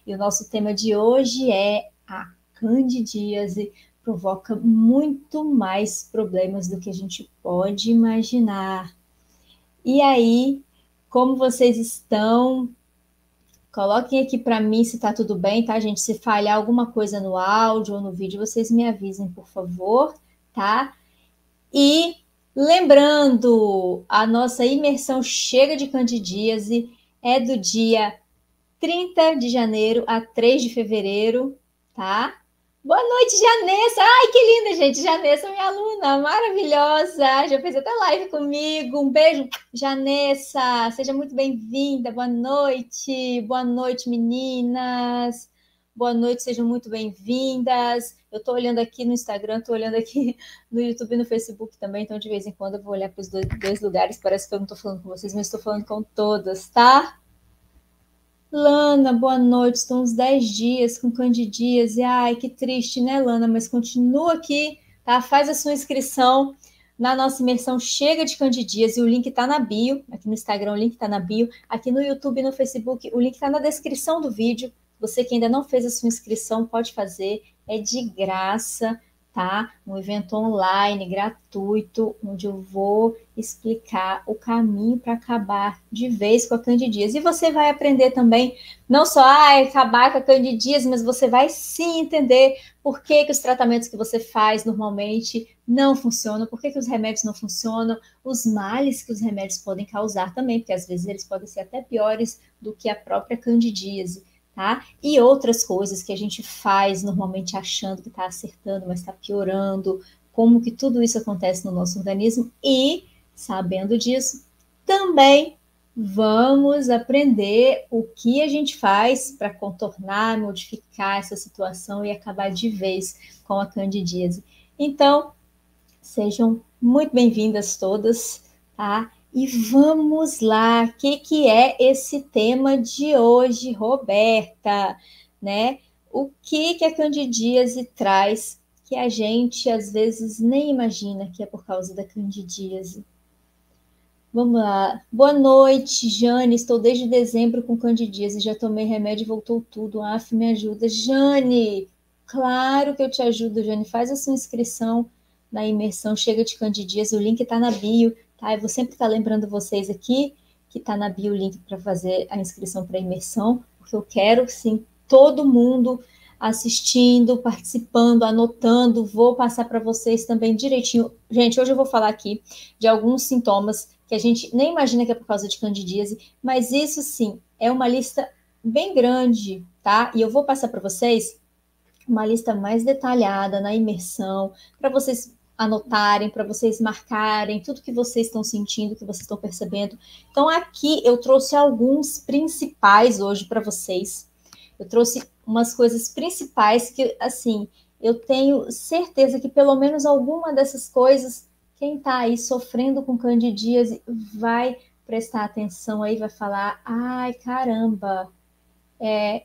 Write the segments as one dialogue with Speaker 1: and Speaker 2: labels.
Speaker 1: E o nosso tema de hoje é a candidíase provoca muito mais problemas do que a gente pode imaginar. E aí, como vocês estão? Coloquem aqui para mim se está tudo bem, tá, gente? Se falhar alguma coisa no áudio ou no vídeo, vocês me avisem, por favor, tá? E lembrando, a nossa imersão Chega de Candidíase é do dia 30 de janeiro a 3 de fevereiro, tá? Boa noite, Janessa! Ai, que linda, gente! Janessa, minha aluna, maravilhosa! Já fez até live comigo. Um beijo, Janessa! Seja muito bem-vinda. Boa noite, meninas. Boa noite, sejam muito bem-vindas. Eu estou olhando aqui no Instagram, estou olhando aqui no YouTube e no Facebook também, então de vez em quando eu vou olhar para os dois lugares. Parece que eu não estou falando com vocês, mas estou falando com todas, tá? Lana, boa noite. Estou uns 10 dias com candidíase. Ai, que triste, né, Lana? Mas continua aqui, tá? Faz a sua inscrição na nossa imersão Chega de Candidíase. O link está na bio. Aqui no Instagram, o link está na bio. Aqui no YouTube e no Facebook, o link está na descrição do vídeo. Você que ainda não fez a sua inscrição, pode fazer. É de graça, tá? Um evento online, gratuito, onde eu vou explicar o caminho para acabar de vez com a candidíase. E você vai aprender também, não só acabar com a candidíase, mas você vai sim entender por que os tratamentos que você faz normalmente não funcionam, por que os remédios não funcionam, os males que os remédios podem causar também, porque às vezes eles podem ser até piores do que a própria candidíase. Tá? E outras coisas que a gente faz normalmente achando que está acertando, mas está piorando, como que tudo isso acontece no nosso organismo e, sabendo disso, também vamos aprender o que a gente faz para contornar, modificar essa situação e acabar de vez com a candidíase. Então, sejam muito bem-vindas todas, tá? E vamos lá, o que é esse tema de hoje, Roberta, né? O que a candidíase traz que a gente às vezes nem imagina que é por causa da candidíase? Vamos lá. Boa noite, Jane. Estou desde dezembro com candidíase, já tomei remédio e voltou tudo. Af, me ajuda. Jane, claro que eu te ajudo, Jane. Faz a sua inscrição na imersão Chega de Candidíase, o link está na bio, tá? Eu vou sempre estar lembrando vocês aqui que está na bio o link para fazer a inscrição para a imersão, porque eu quero, sim, todo mundo assistindo, participando, anotando, vou passar para vocês também direitinho. Gente, hoje eu vou falar aqui de alguns sintomas que a gente nem imagina que é por causa de candidíase, mas isso sim, é uma lista bem grande, tá? E eu vou passar para vocês uma lista mais detalhada na imersão, para vocês anotarem, para vocês marcarem tudo que vocês estão sentindo, que vocês estão percebendo. Então, aqui eu trouxe alguns principais hoje para vocês. Eu trouxe umas coisas principais que, assim, eu tenho certeza que pelo menos alguma dessas coisas, quem está aí sofrendo com candidíase vai prestar atenção aí, vai falar, ai, caramba,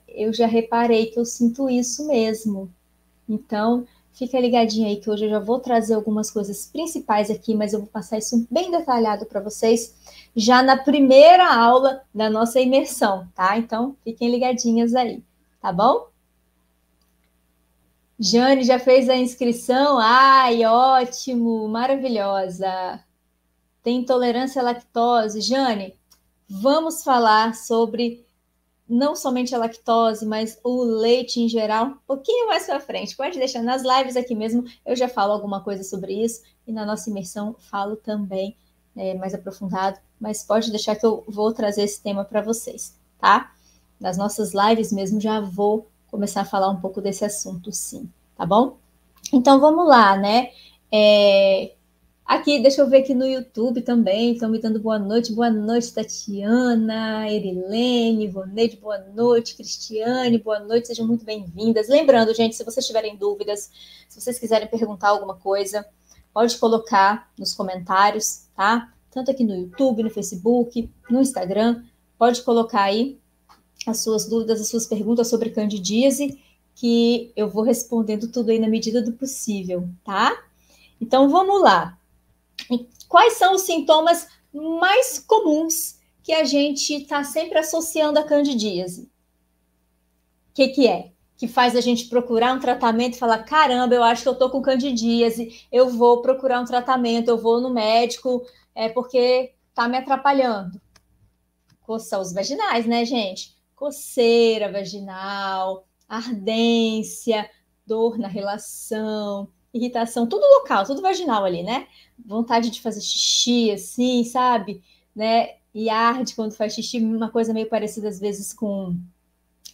Speaker 1: eu já reparei que eu sinto isso mesmo. Então, fica ligadinho aí que hoje eu já vou trazer algumas coisas principais aqui, mas eu vou passar isso bem detalhado para vocês já na primeira aula da nossa imersão, tá? Então, fiquem ligadinhas aí, tá bom? Jane já fez a inscrição? Ai, ótimo, maravilhosa. Tem intolerância à lactose? Jane, vamos falar sobre não somente a lactose, mas o leite em geral, um pouquinho mais para frente. Pode deixar nas lives aqui mesmo, eu já falo alguma coisa sobre isso, e na nossa imersão falo também mais aprofundado, mas pode deixar que eu vou trazer esse tema para vocês, tá? Nas nossas lives mesmo já vou começar a falar um pouco desse assunto, sim, tá bom? Então vamos lá, né? Aqui, deixa eu ver aqui no YouTube também, estão me dando boa noite, Tatiana, Erilene, Voneide, boa noite, Cristiane, boa noite, sejam muito bem-vindas. Lembrando, gente, se vocês tiverem dúvidas, se vocês quiserem perguntar alguma coisa, pode colocar nos comentários, tá? Tanto aqui no YouTube, no Facebook, no Instagram, pode colocar aí as suas dúvidas, as suas perguntas sobre candidíase, que eu vou respondendo tudo aí na medida do possível, tá? Então, vamos lá. Quais são os sintomas mais comuns que a gente está sempre associando à candidíase? que é? Que faz a gente procurar um tratamento e falar, caramba, eu acho que eu tô com candidíase, eu vou procurar um tratamento, eu vou no médico, porque tá me atrapalhando. Coçar os vaginais, né, gente? Coceira vaginal, ardência, dor na relação, irritação, tudo local, tudo vaginal ali, né? Vontade de fazer xixi, assim, sabe? Né? E arde quando faz xixi, uma coisa meio parecida às vezes com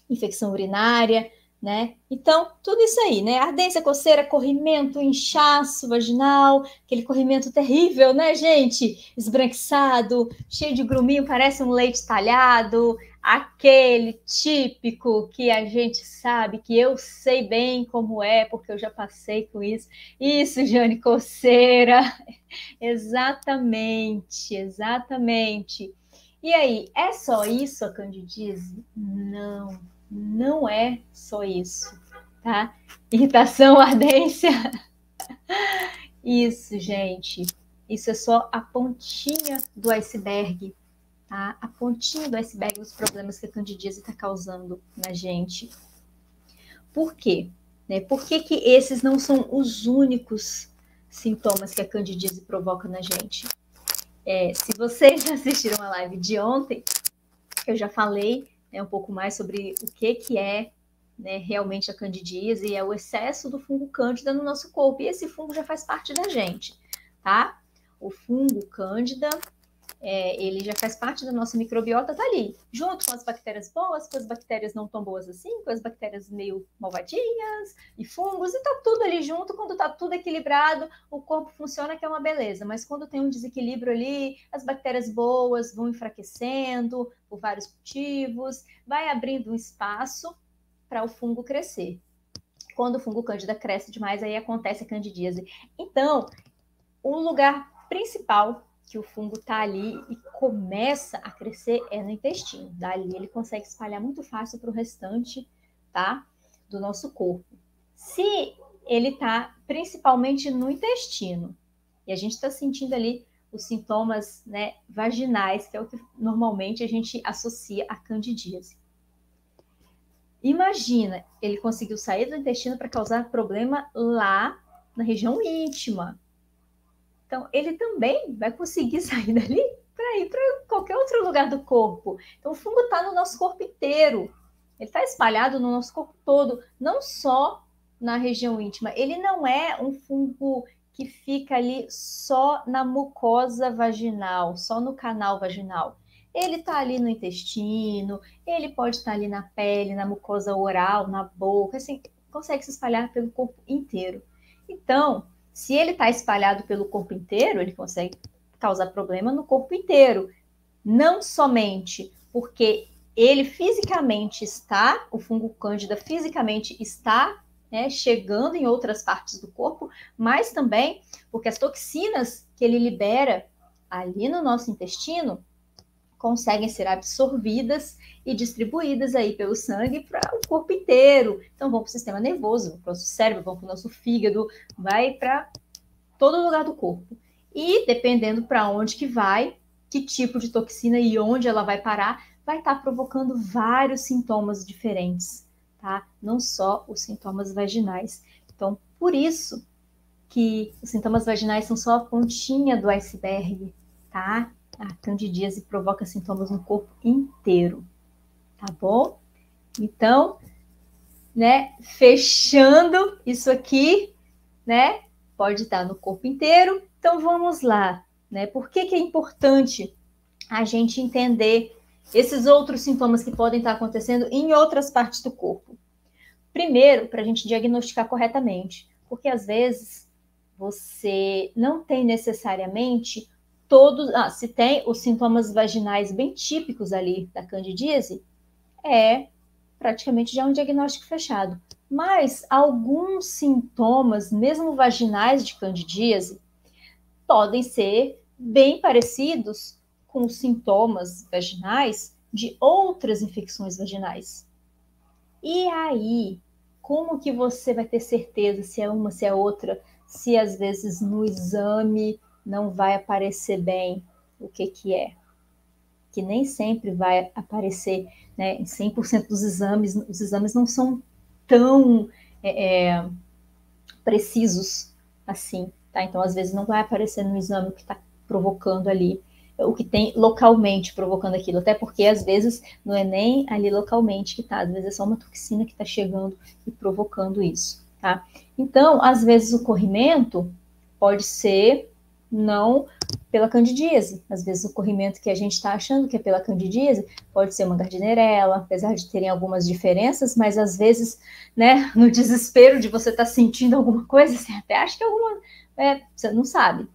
Speaker 1: infecção urinária, né? Então, tudo isso aí, né? Ardência, coceira, corrimento, inchaço vaginal, aquele corrimento terrível, né, gente? Esbranquiçado, cheio de gruminho, parece um leite talhado, aquele típico que a gente sabe, que eu sei bem como é, porque eu já passei com isso. Isso, Jane, coceira. Exatamente, exatamente. E aí, é só isso a candidíase? Não, não é só isso, tá? Irritação, ardência. Isso, gente. Isso é só a pontinha do iceberg, tá? A pontinha do iceberg dos problemas que a candidíase está causando na gente. Por quê? Por que que esses não são os únicos sintomas que a candidíase provoca na gente? Se vocês assistiram a live de ontem, eu já falei um pouco mais sobre o que é, né, realmente a candidíase, e é o excesso do fungo cândida no nosso corpo. E esse fungo já faz parte da gente, tá? O fungo cândida, ele já faz parte da nossa microbiota, tá ali, junto com as bactérias boas, com as bactérias não tão boas assim, com as bactérias meio malvadinhas e fungos, e tá tudo ali junto. Quando tá tudo equilibrado, o corpo funciona, que é uma beleza. Mas quando tem um desequilíbrio ali, as bactérias boas vão enfraquecendo por vários motivos, vai abrindo um espaço para o fungo crescer. Quando o fungo cândida cresce demais, aí acontece a candidíase. Então, o lugar principal que o fungo está ali e começa a crescer é no intestino. Dali ele consegue espalhar muito fácil para o restante, tá, do nosso corpo. Se ele está principalmente no intestino e a gente está sentindo ali os sintomas, né, vaginais, que é o que normalmente a gente associa à candidíase. Imagina, ele conseguiu sair do intestino para causar problema lá na região íntima. Então, ele também vai conseguir sair dali para ir para qualquer outro lugar do corpo. Então, o fungo está no nosso corpo inteiro. Ele está espalhado no nosso corpo todo, não só na região íntima. Ele não é um fungo que fica ali só na mucosa vaginal, só no canal vaginal. Ele está ali no intestino, ele pode estar ali na pele, na mucosa oral, na boca, assim, consegue se espalhar pelo corpo inteiro. Então, se ele está espalhado pelo corpo inteiro, ele consegue causar problema no corpo inteiro. Não somente porque ele fisicamente está, o fungo cândida fisicamente está, né, chegando em outras partes do corpo, mas também porque as toxinas que ele libera ali no nosso intestino conseguem ser absorvidas e distribuídas aí pelo sangue para o corpo inteiro. Então vão para o sistema nervoso, para o nosso cérebro, vão para o nosso fígado, vai para todo lugar do corpo. E dependendo para onde que vai, que tipo de toxina e onde ela vai parar, vai estar provocando vários sintomas diferentes, tá? Não só os sintomas vaginais. Então, por isso que os sintomas vaginais são só a pontinha do iceberg, tá? A candidíase provoca sintomas no corpo inteiro, tá bom? Então, né, fechando isso aqui, né, pode estar no corpo inteiro. Então, vamos lá, né? Por que é importante a gente entender esses outros sintomas que podem estar acontecendo em outras partes do corpo? Primeiro, para a gente diagnosticar corretamente, porque às vezes você não tem necessariamente todos. Se tem os sintomas vaginais bem típicos ali da candidíase, é praticamente já um diagnóstico fechado. Mas alguns sintomas, mesmo vaginais de candidíase, podem ser bem parecidos com os sintomas vaginais de outras infecções vaginais. E aí, como que você vai ter certeza se é uma, se é outra, se às vezes no exame não vai aparecer bem o que é? que nem sempre vai aparecer, né, em 100% dos exames, os exames não são tão precisos assim, tá? Então, às vezes, não vai aparecer no exame o que está provocando ali, o que tem localmente provocando aquilo, até porque, às vezes, não é nem ali localmente que está, às vezes é só uma toxina que está chegando e provocando isso, tá? Então, às vezes, o corrimento pode ser não pela candidíase. Às vezes o corrimento que a gente está achando que é pela candidíase pode ser uma gardnerella, apesar de terem algumas diferenças, mas às vezes, né, no desespero de você estar sentindo alguma coisa, você até acha que é alguma, você não sabe.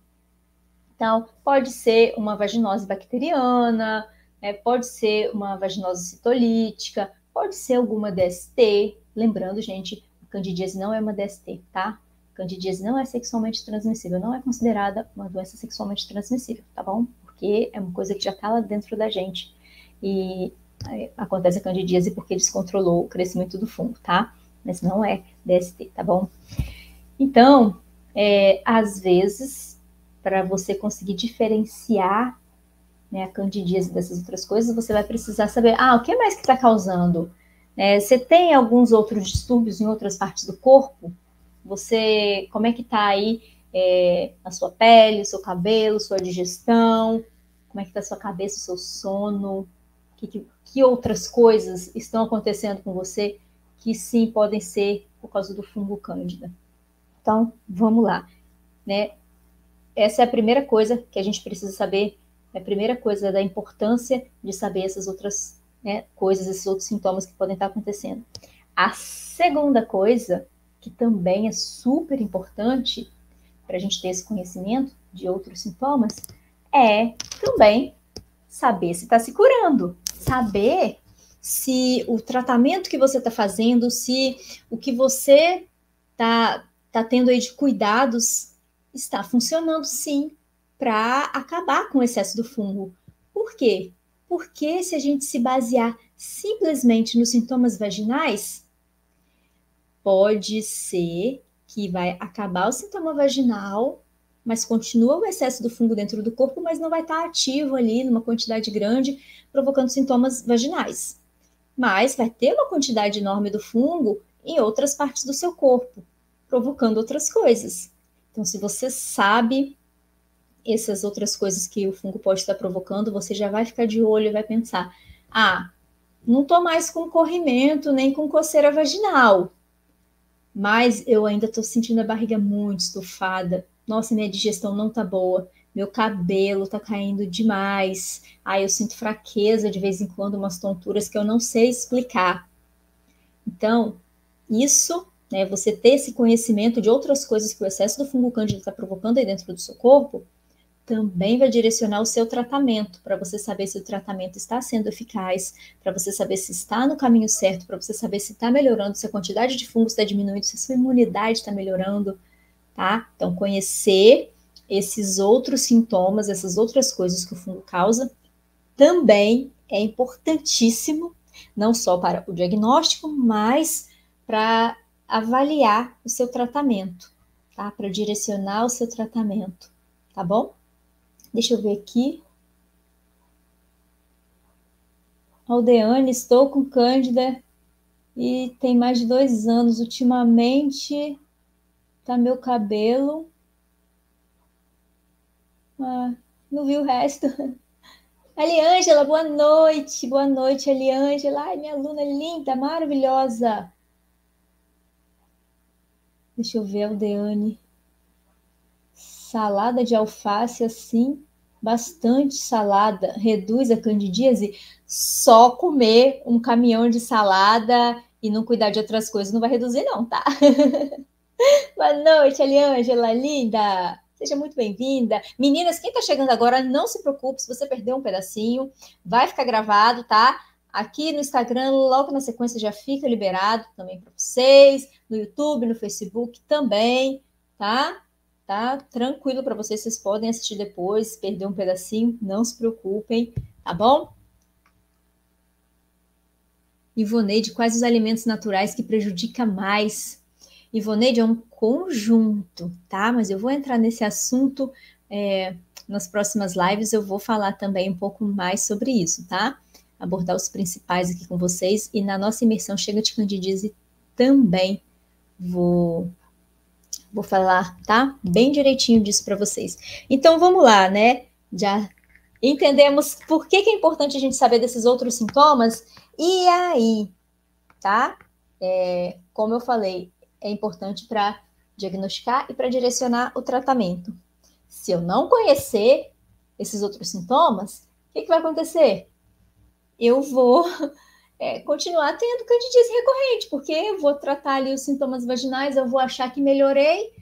Speaker 1: Então, pode ser uma vaginose bacteriana, pode ser uma vaginose citolítica, pode ser alguma DST. Lembrando, gente, a candidíase não é uma DST, tá? Candidíase não é sexualmente transmissível, não é considerada uma doença sexualmente transmissível, tá bom? Porque é uma coisa que já está lá dentro da gente. E acontece a candidíase porque descontrolou o crescimento do fungo, tá? Mas não é DST, tá bom? Então, às vezes, para você conseguir diferenciar, né, a candidíase dessas outras coisas, você vai precisar saber, o que mais que está causando? Você tem alguns outros distúrbios em outras partes do corpo? Como é que está aí a sua pele, o seu cabelo, sua digestão? Como é que está a sua cabeça, o seu sono? Que outras coisas estão acontecendo com você que sim podem ser por causa do fungo cândida? Então, vamos lá, né? Essa é a primeira coisa que a gente precisa saber, é a primeira coisa da importância de saber essas outras, né, coisas, esses outros sintomas que podem estar acontecendo. A segunda coisa, que também é super importante para a gente ter esse conhecimento de outros sintomas, é também saber se está se curando, saber se o tratamento que você está fazendo, se o que você tá tendo aí de cuidados está funcionando sim para acabar com o excesso do fungo. Por quê? Porque se a gente se basear simplesmente nos sintomas vaginais, pode ser que vai acabar o sintoma vaginal, mas continua o excesso do fungo dentro do corpo, mas não vai estar ativo ali numa quantidade grande, provocando sintomas vaginais. Mas vai ter uma quantidade enorme do fungo em outras partes do seu corpo, provocando outras coisas. Então, se você sabe essas outras coisas que o fungo pode estar provocando, você já vai ficar de olho e vai pensar: não estou mais com corrimento nem com coceira vaginal, mas eu ainda estou sentindo a barriga muito estufada. Nossa, minha digestão não está boa. Meu cabelo está caindo demais. Eu sinto fraqueza de vez em quando, umas tonturas que eu não sei explicar. Então, isso, né, você ter esse conhecimento de outras coisas que o excesso do fungo cândida está provocando aí dentro do seu corpo, também vai direcionar o seu tratamento, para você saber se o tratamento está sendo eficaz, para você saber se está no caminho certo, para você saber se está melhorando, se a quantidade de fungos está diminuindo, se a sua imunidade está melhorando, tá? Então, conhecer esses outros sintomas, essas outras coisas que o fungo causa, também é importantíssimo, não só para o diagnóstico, mas para avaliar o seu tratamento, tá? Para direcionar o seu tratamento, tá bom? Deixa eu ver aqui. Aldeane, estou com cândida e tem mais de 2 anos. Ultimamente, tá meu cabelo. Não vi o resto. Aliângela, boa noite. Boa noite, Aliângela. Ai, minha aluna linda, maravilhosa. Deixa eu ver, Aldeane. Salada de alface, assim, bastante salada. Reduz a candidíase? Só comer um caminhão de salada e não cuidar de outras coisas não vai reduzir, não, tá? Boa noite, Aliângela, linda. Seja muito bem-vinda. Meninas, quem tá chegando agora, não se preocupe se você perdeu um pedacinho. Vai ficar gravado, tá? Aqui no Instagram, logo na sequência, já fica liberado também para vocês. No YouTube, no Facebook também, tá? Tá tranquilo para vocês. Vocês podem assistir depois, perder um pedacinho, não se preocupem, tá bom? Ivoneide, quais os alimentos naturais que prejudicam mais? Ivoneide, é um conjunto, tá? Mas eu vou entrar nesse assunto nas próximas lives eu vou falar também um pouco mais sobre isso, tá? Abordar os principais aqui com vocês. E na nossa imersão Chega de Candidíase também vou falar, tá? Bem direitinho disso para vocês. Então vamos lá, né? Já entendemos por que é importante a gente saber desses outros sintomas. E aí, tá? Como eu falei, é importante para diagnosticar e para direcionar o tratamento. Se eu não conhecer esses outros sintomas, o que vai acontecer? Eu vou continuar tendo candidíase recorrente, porque eu vou tratar ali os sintomas vaginais, eu vou achar que melhorei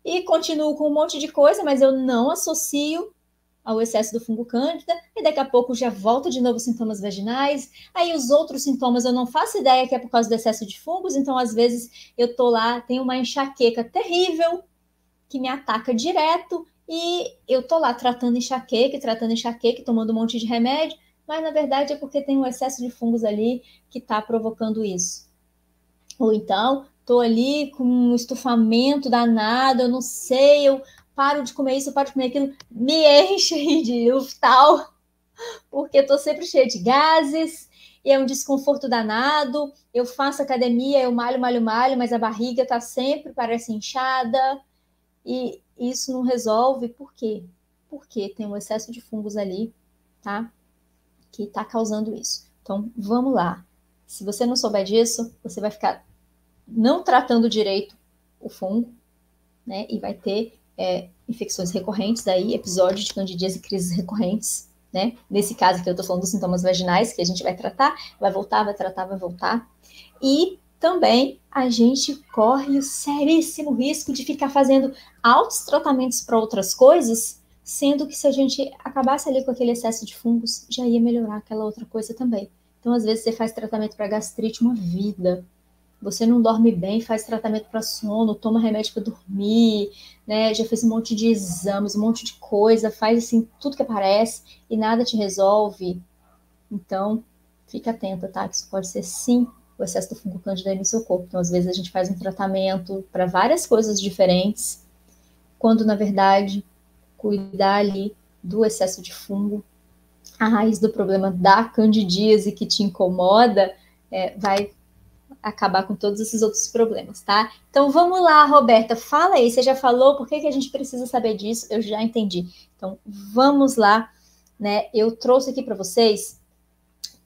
Speaker 1: e continuo com um monte de coisa, mas eu não associo ao excesso do fungo cândida, e daqui a pouco já volta de novo os sintomas vaginais, aí os outros sintomas eu não faço ideia que é por causa do excesso de fungos, então às vezes eu tô lá, tenho uma enxaqueca terrível, que me ataca direto, e eu tô lá tratando enxaqueca, tomando um monte de remédio, mas na verdade é porque tem um excesso de fungos ali que está provocando isso. Ou então, tô ali com um estufamento danado, eu não sei, eu paro de comer isso, eu paro de comer aquilo, me enche de uftal, porque tô sempre cheia de gases, e é um desconforto danado, eu faço academia, eu malho, mas a barriga tá sempre, parece inchada, e isso não resolve, por quê? Porque tem um excesso de fungos ali, tá? Que está causando isso. Então, vamos lá. Se você não souber disso, você vai ficar não tratando direito o fungo, né? E vai ter infecções recorrentes aí, episódios de candidíase e crises recorrentes, né? Nesse caso aqui eu tô falando dos sintomas vaginais, que a gente vai tratar, vai voltar, vai tratar, vai voltar. E também a gente corre o seríssimo risco de ficar fazendo altos tratamentos para outras coisas, sendo que se a gente acabasse ali com aquele excesso de fungos, já ia melhorar aquela outra coisa também. Então, às vezes, você faz tratamento para gastrite uma vida. Você não dorme bem, faz tratamento para sono, toma remédio para dormir, né? Já fez um monte de exames, um monte de coisa, faz assim tudo que aparece e nada te resolve. Então, fica atenta, tá? Que isso pode ser sim o excesso do fungo cândida aí no seu corpo. Então, às vezes a gente faz um tratamento para várias coisas diferentes, quando na verdade cuidar ali do excesso de fungo, a raiz do problema da candidíase que te incomoda, vai acabar com todos esses outros problemas, tá? Então vamos lá, Roberta, fala aí, você já falou, por que a gente precisa saber disso? Eu já entendi. Então vamos lá, né? Eu trouxe aqui para vocês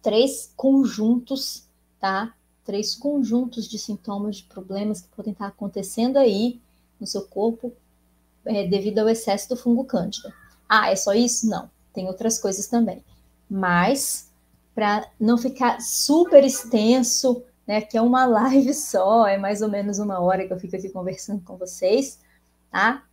Speaker 1: 3 conjuntos, tá? 3 conjuntos de sintomas, de problemas que podem estar acontecendo aí no seu corpo devido ao excesso do fungo cândida. Ah, é só isso? Não, tem outras coisas também. Mas, para não ficar super extenso, né, que é uma live só, é mais ou menos 1 hora que eu fico aqui conversando com vocês, tá?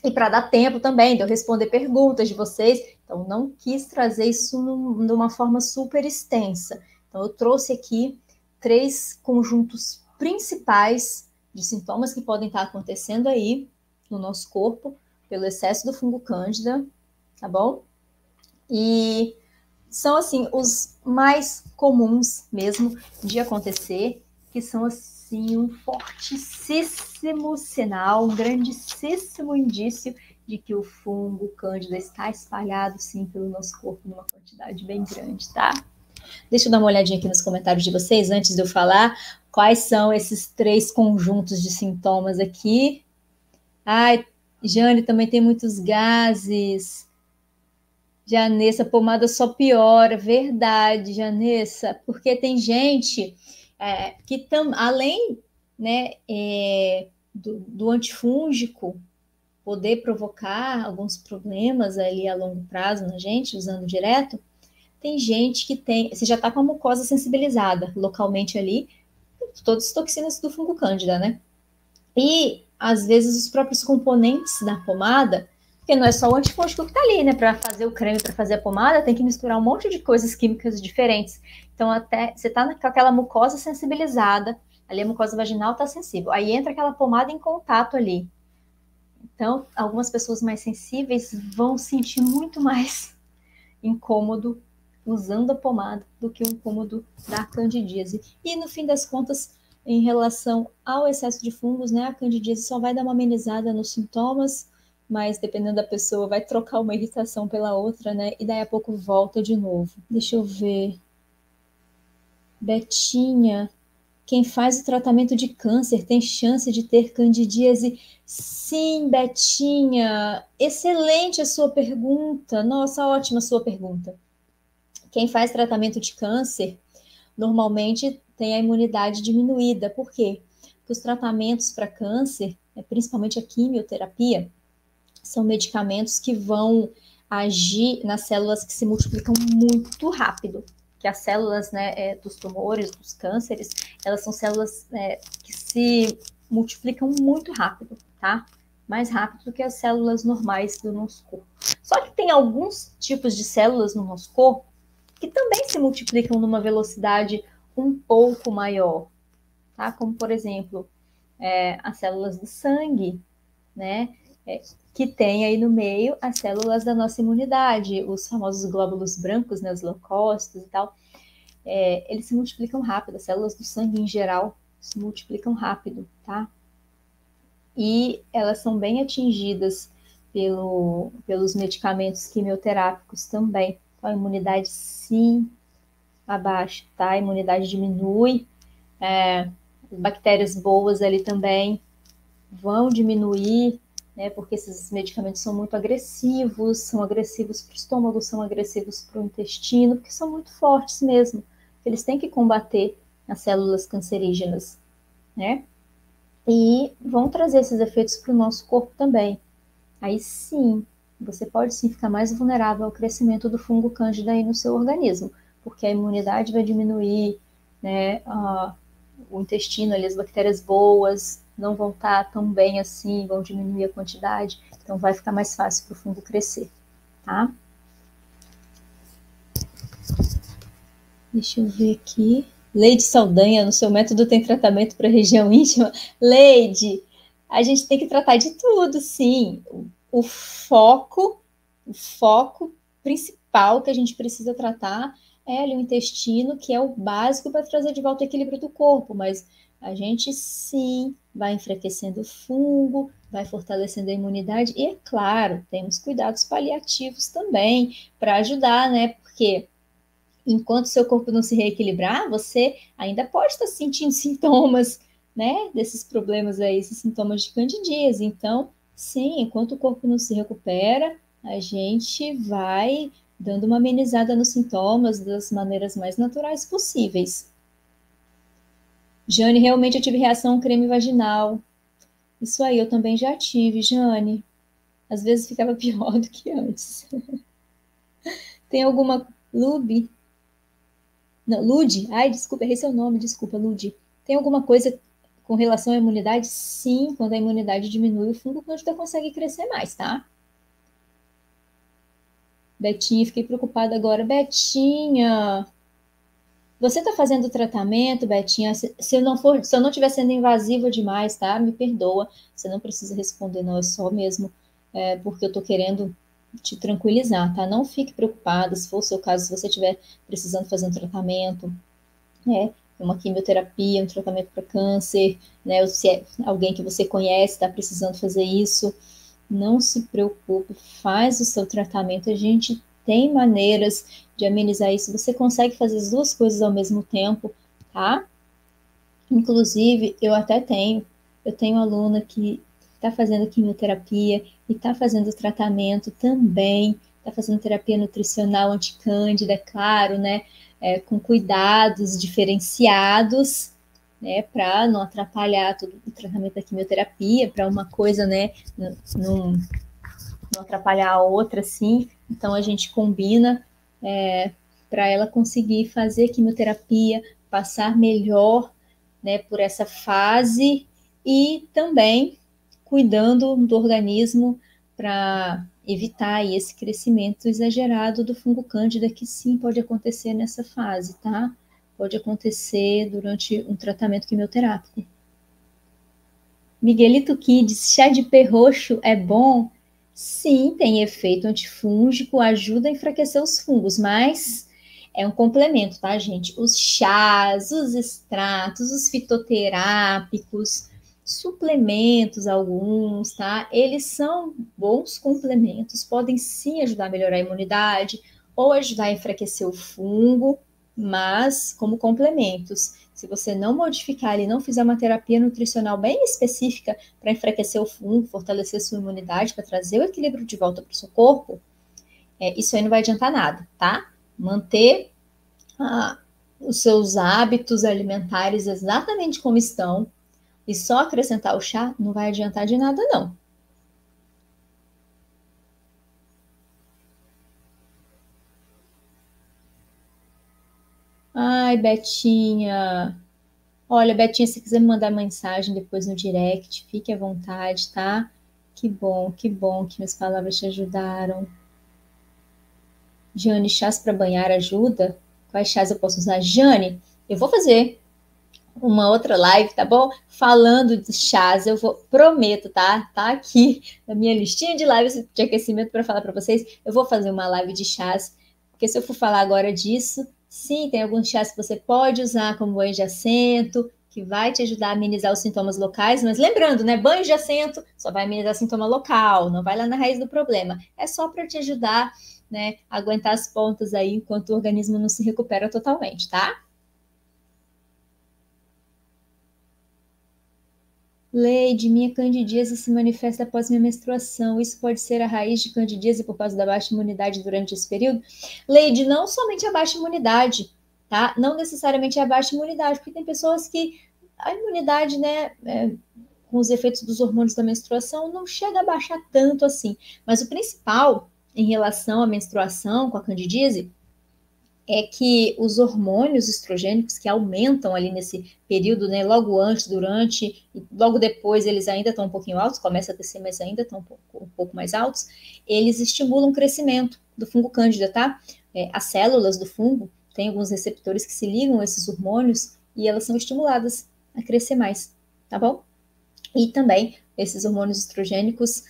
Speaker 1: E para dar tempo também de eu responder perguntas de vocês, então não quis trazer isso de uma forma super extensa. Então eu trouxe aqui 3 conjuntos principais de sintomas que podem estar acontecendo aí no nosso corpo pelo excesso do fungo cândida, tá bom? E são assim os mais comuns mesmo de acontecer, que são assim um fortíssimo sinal, um grandíssimo indício de que o fungo cândida está espalhado sim pelo nosso corpo numa quantidade bem grande, tá? Deixa eu dar uma olhadinha aqui nos comentários de vocês antes de eu falar quais são esses 3 conjuntos de sintomas aqui. Ai, Jane, também tem muitos gases. Janessa, pomada só piora, verdade, Janessa, porque tem gente que além, né, do antifúngico poder provocar alguns problemas ali a longo prazo na gente, usando direto, tem gente que você já está com a mucosa sensibilizada localmente ali, todas as toxinas do fungo cândida, né? E às vezes os próprios componentes da pomada, porque não é só o antifúngico que está ali, né? Para fazer o creme, para fazer a pomada, tem que misturar um monte de coisas químicas diferentes. Então, até você está com aquela mucosa sensibilizada, ali a mucosa vaginal está sensível. Aí entra aquela pomada em contato ali. Então, algumas pessoas mais sensíveis vão sentir muito mais incômodo usando a pomada do que o incômodo da candidíase. E no fim das contas, em relação ao excesso de fungos, né, a candidíase só vai dar uma amenizada nos sintomas mas dependendo da pessoa, vai trocar uma irritação pela outra, né? E daí a pouco volta de novo. Deixa eu ver. Betinha, quem faz o tratamento de câncer tem chance de ter candidíase? Sim, Betinha. Excelente a sua pergunta. Nossa, ótima a sua pergunta. Quem faz tratamento de câncer normalmente tem a imunidade diminuída. Por quê? Porque os tratamentos para câncer, principalmente a quimioterapia, são medicamentos que vão agir nas células que se multiplicam muito rápido. Que as células, né, dos tumores, dos cânceres, elas são células que se multiplicam muito rápido, tá? Mais rápido do que as células normais do nosso corpo. Só que tem alguns tipos de células no nosso corpo que também se multiplicam numa velocidade um pouco maior, tá? Como, por exemplo, as células do sangue, né? Que tem aí no meio as células da nossa imunidade, os famosos glóbulos brancos, né, os leucócitos e tal, eles se multiplicam rápido, as células do sangue em geral se multiplicam rápido, tá? E elas são bem atingidas pelos medicamentos quimioterápicos também. Então, a imunidade sim abaixa, tá? A imunidade diminui, as bactérias boas ali também vão diminuir, né, porque esses medicamentos são muito agressivos, são agressivos para o estômago, são agressivos para o intestino, porque são muito fortes mesmo. Eles têm que combater as células cancerígenas, né? E vão trazer esses efeitos para o nosso corpo também. Aí sim, você pode sim ficar mais vulnerável ao crescimento do fungo cândida aí no seu organismo, porque a imunidade vai diminuir, né? O intestino, ali, as bactérias boas não vão estar tão bem assim, vão diminuir a quantidade, então vai ficar mais fácil para o fungo crescer, tá? Deixa eu ver aqui. Leide Saldanha, no seu método tem tratamento para região íntima? Leide, a gente tem que tratar de tudo, sim. O foco principal que a gente precisa tratar é ali o intestino, que é o básico para trazer de volta o equilíbrio do corpo, mas a gente sim vai enfraquecendo o fungo, vai fortalecendo a imunidade e, é claro, temos cuidados paliativos também para ajudar, né? Porque enquanto seu corpo não se reequilibrar, você ainda pode estar sentindo sintomas, né, desses problemas aí, esses sintomas de candidíase. Então, sim, enquanto o corpo não se recupera, a gente vai dando uma amenizada nos sintomas das maneiras mais naturais possíveis. Jane, realmente eu tive reação ao creme vaginal. Isso aí, eu também já tive, Jane. Às vezes ficava pior do que antes. Tem alguma Lube? Não, Lude. Ai, desculpa, errei seu nome, desculpa, Lude. Tem alguma coisa com relação à imunidade? Sim, quando a imunidade diminui, o fungo cândida consegue crescer mais, tá? Betinha, fiquei preocupada agora. Betinha, você tá fazendo tratamento, Betinha? Se eu não for, se eu não estiver sendo invasiva demais, tá? Me perdoa. Você não precisa responder, não. É só mesmo porque eu tô querendo te tranquilizar, tá? Não fique preocupada. Se for o seu caso, se você estiver precisando fazer um tratamento, né? Uma quimioterapia, um tratamento para câncer, né? Ou se é alguém que você conhece está precisando fazer isso, não se preocupe, faz o seu tratamento. A gente tem maneiras de amenizar isso. Você consegue fazer as duas coisas ao mesmo tempo, tá? Inclusive, eu tenho aluna que está fazendo quimioterapia e está fazendo tratamento também, está fazendo terapia nutricional anticândida, é claro, né? Com cuidados diferenciados, né? Para não atrapalhar todo o tratamento da quimioterapia, para uma coisa, né? Não atrapalhar a outra, assim. Então a gente combina para ela conseguir fazer quimioterapia, passar melhor, né, por essa fase e também cuidando do organismo para evitar aí esse crescimento exagerado do fungo cândida, que sim pode acontecer nessa fase, tá? Pode acontecer durante um tratamento quimioterápico. Miguelito Kids, chá de pé roxo é bom? Sim, tem efeito antifúngico, ajuda a enfraquecer os fungos, mas é um complemento, tá, gente? Os chás, os extratos, os fitoterápicos, suplementos alguns, tá? Eles são bons complementos, podem sim ajudar a melhorar a imunidade ou ajudar a enfraquecer o fungo, mas como complementos. Se você não modificar e não fizer uma terapia nutricional bem específica para enfraquecer o fungo, fortalecer sua imunidade, para trazer o equilíbrio de volta para o seu corpo, isso aí não vai adiantar nada, tá? Manter os seus hábitos alimentares exatamente como estão e só acrescentar o chá não vai adiantar de nada, não. Ai, Betinha. Olha, Betinha, se quiser me mandar mensagem depois no direct, fique à vontade, tá? Que bom que minhas palavras te ajudaram. Jane, chás para banhar ajuda? Quais chás eu posso usar? Jane, eu vou fazer uma outra live, tá bom? Falando de chás, eu vou, prometo, tá? Tá aqui na minha listinha de lives de aquecimento para falar para vocês. Eu vou fazer uma live de chás, porque se eu for falar agora disso, sim, tem alguns chás que você pode usar como banho de assento, que vai te ajudar a amenizar os sintomas locais, mas lembrando, né, banho de assento só vai amenizar sintoma local, não vai lá na raiz do problema. É só para te ajudar, né, a aguentar as pontas aí enquanto o organismo não se recupera totalmente, tá? Leide, minha candidíase se manifesta após minha menstruação. Isso pode ser a raiz de candidíase por causa da baixa imunidade durante esse período? Leide, não somente a baixa imunidade, tá? Não necessariamente a baixa imunidade, porque tem pessoas que a imunidade, né, com os efeitos dos hormônios da menstruação, não chega a baixar tanto assim. Mas o principal em relação à menstruação com a candidíase é que os hormônios estrogênicos que aumentam ali nesse período, né, logo antes, durante e logo depois eles ainda estão um pouquinho altos, começa a descer, mas ainda estão um pouco mais altos, eles estimulam o crescimento do fungo cândida, tá? As células do fungo têm alguns receptores que se ligam a esses hormônios e elas são estimuladas a crescer mais, tá bom? E também esses hormônios estrogênicos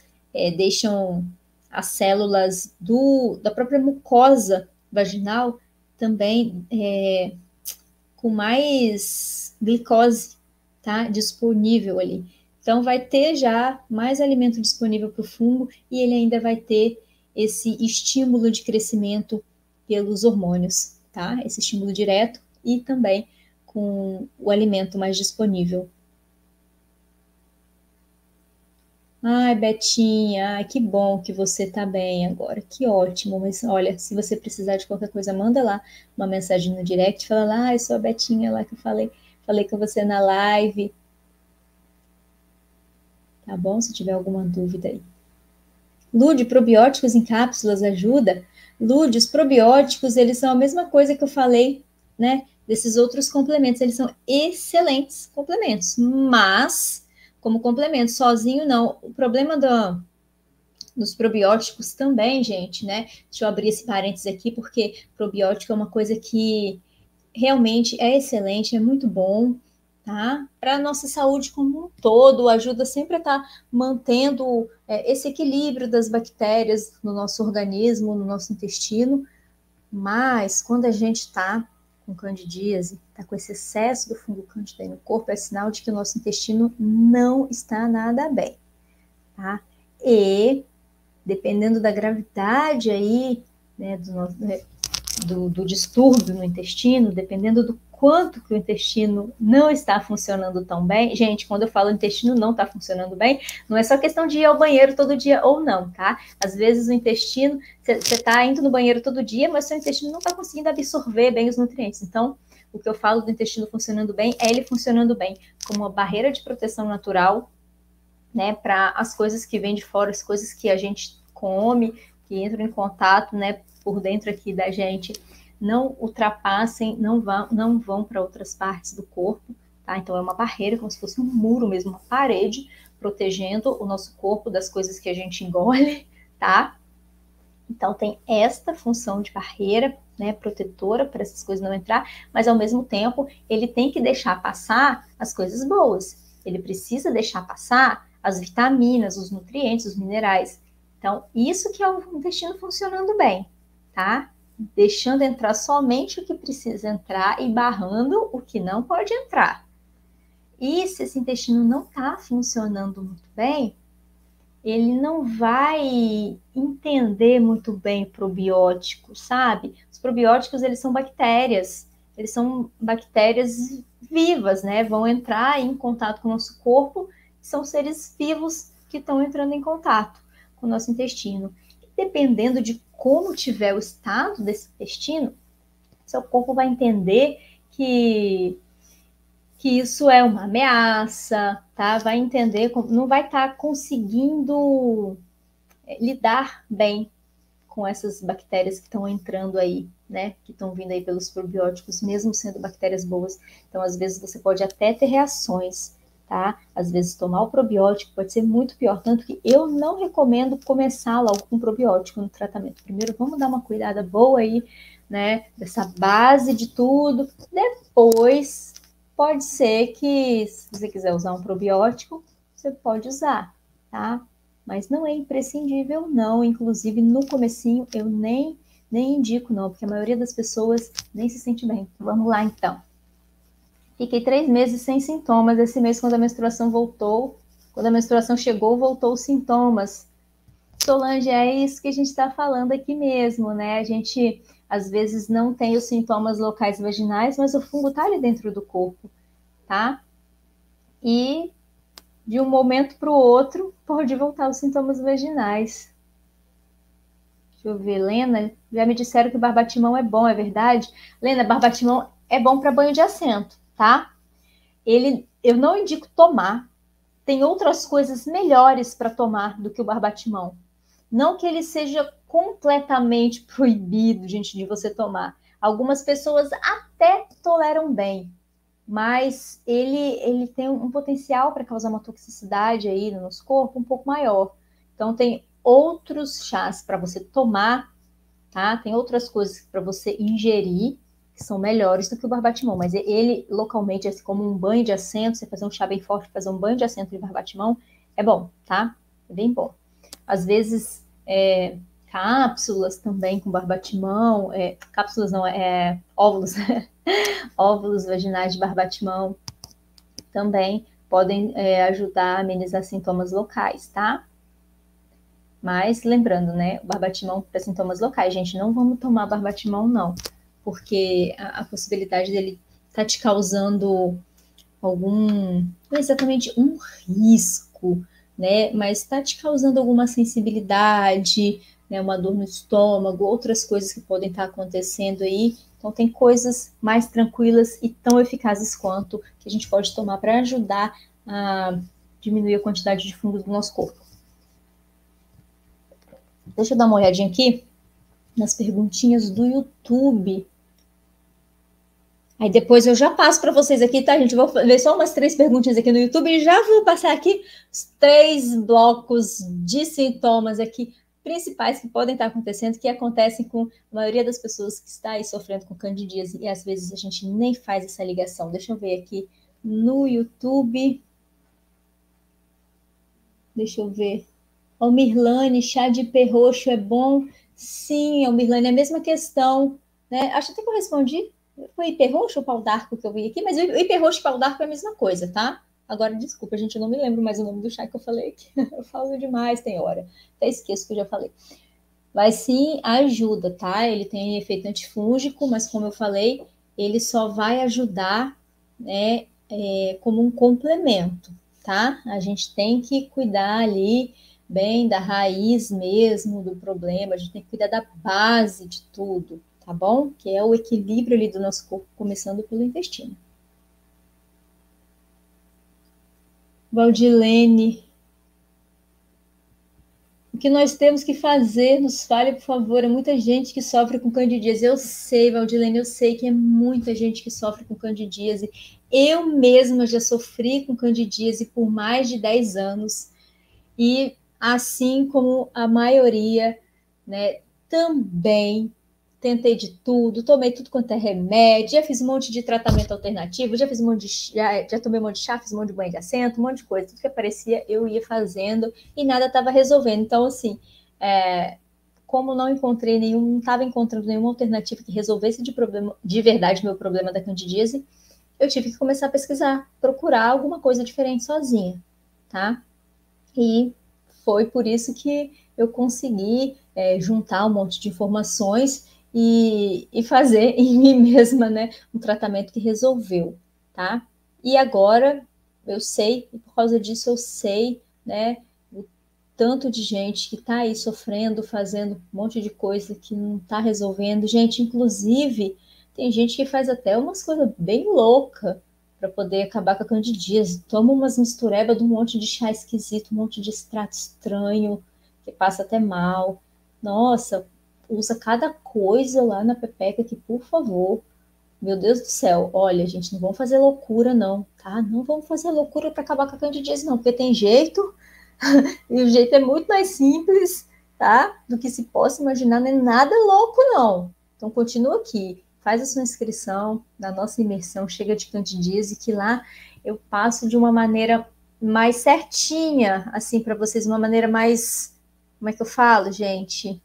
Speaker 1: deixam as células da própria mucosa vaginal também com mais glicose, tá? Disponível ali. Então, vai ter já mais alimento disponível para o fungo e ele ainda vai ter esse estímulo de crescimento pelos hormônios, tá? Esse estímulo direto e também com o alimento mais disponível. Ai, Betinha, ai, que bom que você tá bem agora, que ótimo. Mas olha, se você precisar de qualquer coisa, manda lá uma mensagem no direct, fala lá, eu sou a Betinha lá que eu falei com você na live, tá bom? Se tiver alguma dúvida aí. Lude, probióticos em cápsulas ajuda? Lude, os probióticos, eles são a mesma coisa que eu falei, né? Desses outros complementos, eles são excelentes complementos, mas como complemento sozinho não. O problema dos probióticos também, gente, né? Deixa eu abrir esse parênteses aqui, porque probiótico é uma coisa que realmente é excelente, é muito bom, tá? Para a nossa saúde como um todo, ajuda sempre a estar mantendo esse equilíbrio das bactérias no nosso organismo, no nosso intestino, mas quando a gente está com candidíase, está com esse excesso do fungo cândida aí no corpo, é sinal de que o nosso intestino não está nada bem, tá? E dependendo da gravidade aí, né, do distúrbio no intestino, dependendo do quanto que o intestino não está funcionando tão bem. Gente, quando eu falo intestino não está funcionando bem, não é só questão de ir ao banheiro todo dia ou não, tá? Às vezes o intestino, você está indo no banheiro todo dia, mas seu intestino não está conseguindo absorver bem os nutrientes. Então, o que eu falo do intestino funcionando bem é ele funcionando bem como uma barreira de proteção natural, né, para as coisas que vêm de fora, as coisas que a gente come, que entram em contato, né, por dentro aqui da gente, não ultrapassem, não vão para outras partes do corpo, tá? Então é uma barreira, como se fosse um muro mesmo, uma parede, protegendo o nosso corpo das coisas que a gente engole, tá? Então tem esta função de barreira, né, protetora para essas coisas não entrar, mas ao mesmo tempo ele tem que deixar passar as coisas boas. Ele precisa deixar passar as vitaminas, os nutrientes, os minerais. Então, isso que é o intestino funcionando bem, tá? Deixando entrar somente o que precisa entrar e barrando o que não pode entrar. E se esse intestino não está funcionando muito bem, ele não vai entender muito bem o probiótico, sabe? Os probióticos, eles são bactérias vivas, né? Vão entrar em contato com o nosso corpo, são seres vivos que estão entrando em contato com o nosso intestino. E dependendo de como tiver o estado desse intestino, seu corpo vai entender que isso é uma ameaça, tá? Vai entender, não vai estar conseguindo lidar bem com essas bactérias que estão entrando aí, né? Que estão vindo aí pelos probióticos, mesmo sendo bactérias boas. Então, às vezes, você pode até ter reações, tá? Às vezes, tomar o probiótico pode ser muito pior. Tanto que eu não recomendo começar logo com probiótico no tratamento. Primeiro, vamos dar uma cuidada boa aí, né? Dessa base de tudo. Depois, pode ser que, se você quiser usar um probiótico, você pode usar, tá? Mas não é imprescindível, não. Inclusive, no comecinho, eu nem indico, não, porque a maioria das pessoas nem se sente bem. Vamos lá, então. Fiquei 3 meses sem sintomas. Esse mês, quando a menstruação voltou, quando a menstruação chegou, voltou os sintomas. Solange, é isso que a gente está falando aqui mesmo, né? A gente, às vezes, não tem os sintomas locais vaginais, mas o fungo está ali dentro do corpo, tá? E de um momento para o outro, pode voltar os sintomas vaginais. Deixa eu ver, Lena, já me disseram que o barbatimão é bom, é verdade? Lena, barbatimão é bom para banho de assento, tá? Eu não indico tomar. Tem outras coisas melhores para tomar do que o barbatimão. Não que ele seja completamente proibido, gente, de você tomar. Algumas pessoas até toleram bem, mas ele tem um potencial para causar uma toxicidade aí no nosso corpo um pouco maior. Então, tem outros chás para você tomar, tá? Tem outras coisas para você ingerir que são melhores do que o barbatimão, mas ele localmente, assim como um banho de assento, você fazer um chá bem forte, fazer um banho de assento de barbatimão, é bom, tá? É bem bom. Às vezes, cápsulas também com barbatimão, cápsulas não, óvulos, óvulos vaginais de barbatimão também podem ajudar a amenizar sintomas locais, tá? Mas lembrando, né, o barbatimão para sintomas locais, gente, não vamos tomar barbatimão não, porque a possibilidade dele tá te causando algum, não exatamente um risco, né, mas está te causando alguma sensibilidade, né, uma dor no estômago, outras coisas que podem estar acontecendo aí. Então tem coisas mais tranquilas e tão eficazes quanto que a gente pode tomar para ajudar a diminuir a quantidade de fungo do nosso corpo. Deixa eu dar uma olhadinha aqui nas perguntinhas do YouTube. Aí depois eu já passo para vocês aqui, tá, gente? Eu vou ver só umas 3 perguntinhas aqui no YouTube e já vou passar aqui os 3 blocos de sintomas aqui principais que podem estar acontecendo, que acontecem com a maioria das pessoas que está aí sofrendo com candidíase e às vezes a gente nem faz essa ligação. Deixa eu ver aqui no YouTube. Deixa eu ver. Almirlane, chá de ipê roxo é bom? Sim, Almirlane, é a mesma questão, né? Acho até que eu respondi. Foi ipê roxo ou pau d'arco que eu vi aqui? Mas o ipê roxo e pau d'arco é a mesma coisa, tá? Agora, desculpa, gente, eu não me lembro mais o nome do chá que eu falei aqui. Eu falo demais, tem hora. Até esqueço que eu já falei. Mas sim, ajuda, tá? Ele tem efeito antifúngico, mas como eu falei, ele só vai ajudar, né, como um complemento, tá? A gente tem que cuidar ali bem da raiz mesmo do problema, a gente tem que cuidar da base de tudo, tá bom? Que é o equilíbrio ali do nosso corpo, começando pelo intestino. Valdilene, o que nós temos que fazer? Nos fale, por favor. É muita gente que sofre com candidíase. Eu sei, Valdilene, eu sei que é muita gente que sofre com candidíase. Eu mesma já sofri com candidíase por mais de 10 anos. E assim como a maioria, né, também tentei de tudo, tomei tudo quanto é remédio, já fiz um monte de tratamento alternativo, já fiz um monte de já tomei um monte de chá, fiz um monte de banho de assento, um monte de coisa, tudo que aparecia eu ia fazendo e nada estava resolvendo. Então, assim, como não encontrei não estava encontrando nenhuma alternativa que resolvesse de verdade meu problema da candidíase, eu tive que começar a pesquisar, procurar alguma coisa diferente sozinha, tá? E foi por isso que eu consegui juntar um monte de informações e fazer em mim mesma, né, um tratamento que resolveu, tá? E agora eu sei, e por causa disso eu sei, né, o tanto de gente que está aí sofrendo, fazendo um monte de coisa que não está resolvendo. Gente, inclusive, tem gente que faz até umas coisas bem loucas para poder acabar com a candidíase. Toma umas misturebas de um monte de chá esquisito, um monte de extrato estranho, que passa até mal. Nossa, usa cada coisa lá na pepeca que, por favor, meu Deus do céu, olha, gente, não vamos fazer loucura não, tá? Não vamos fazer loucura para acabar com a candidíase não, porque tem jeito, e o jeito é muito mais simples, tá? Do que se possa imaginar, não é nada louco não. Então continua aqui, faz a sua inscrição na nossa imersão Chega de Candidíase, que lá eu passo de uma maneira mais certinha, assim, para vocês, uma maneira mais, como é que eu falo, gente?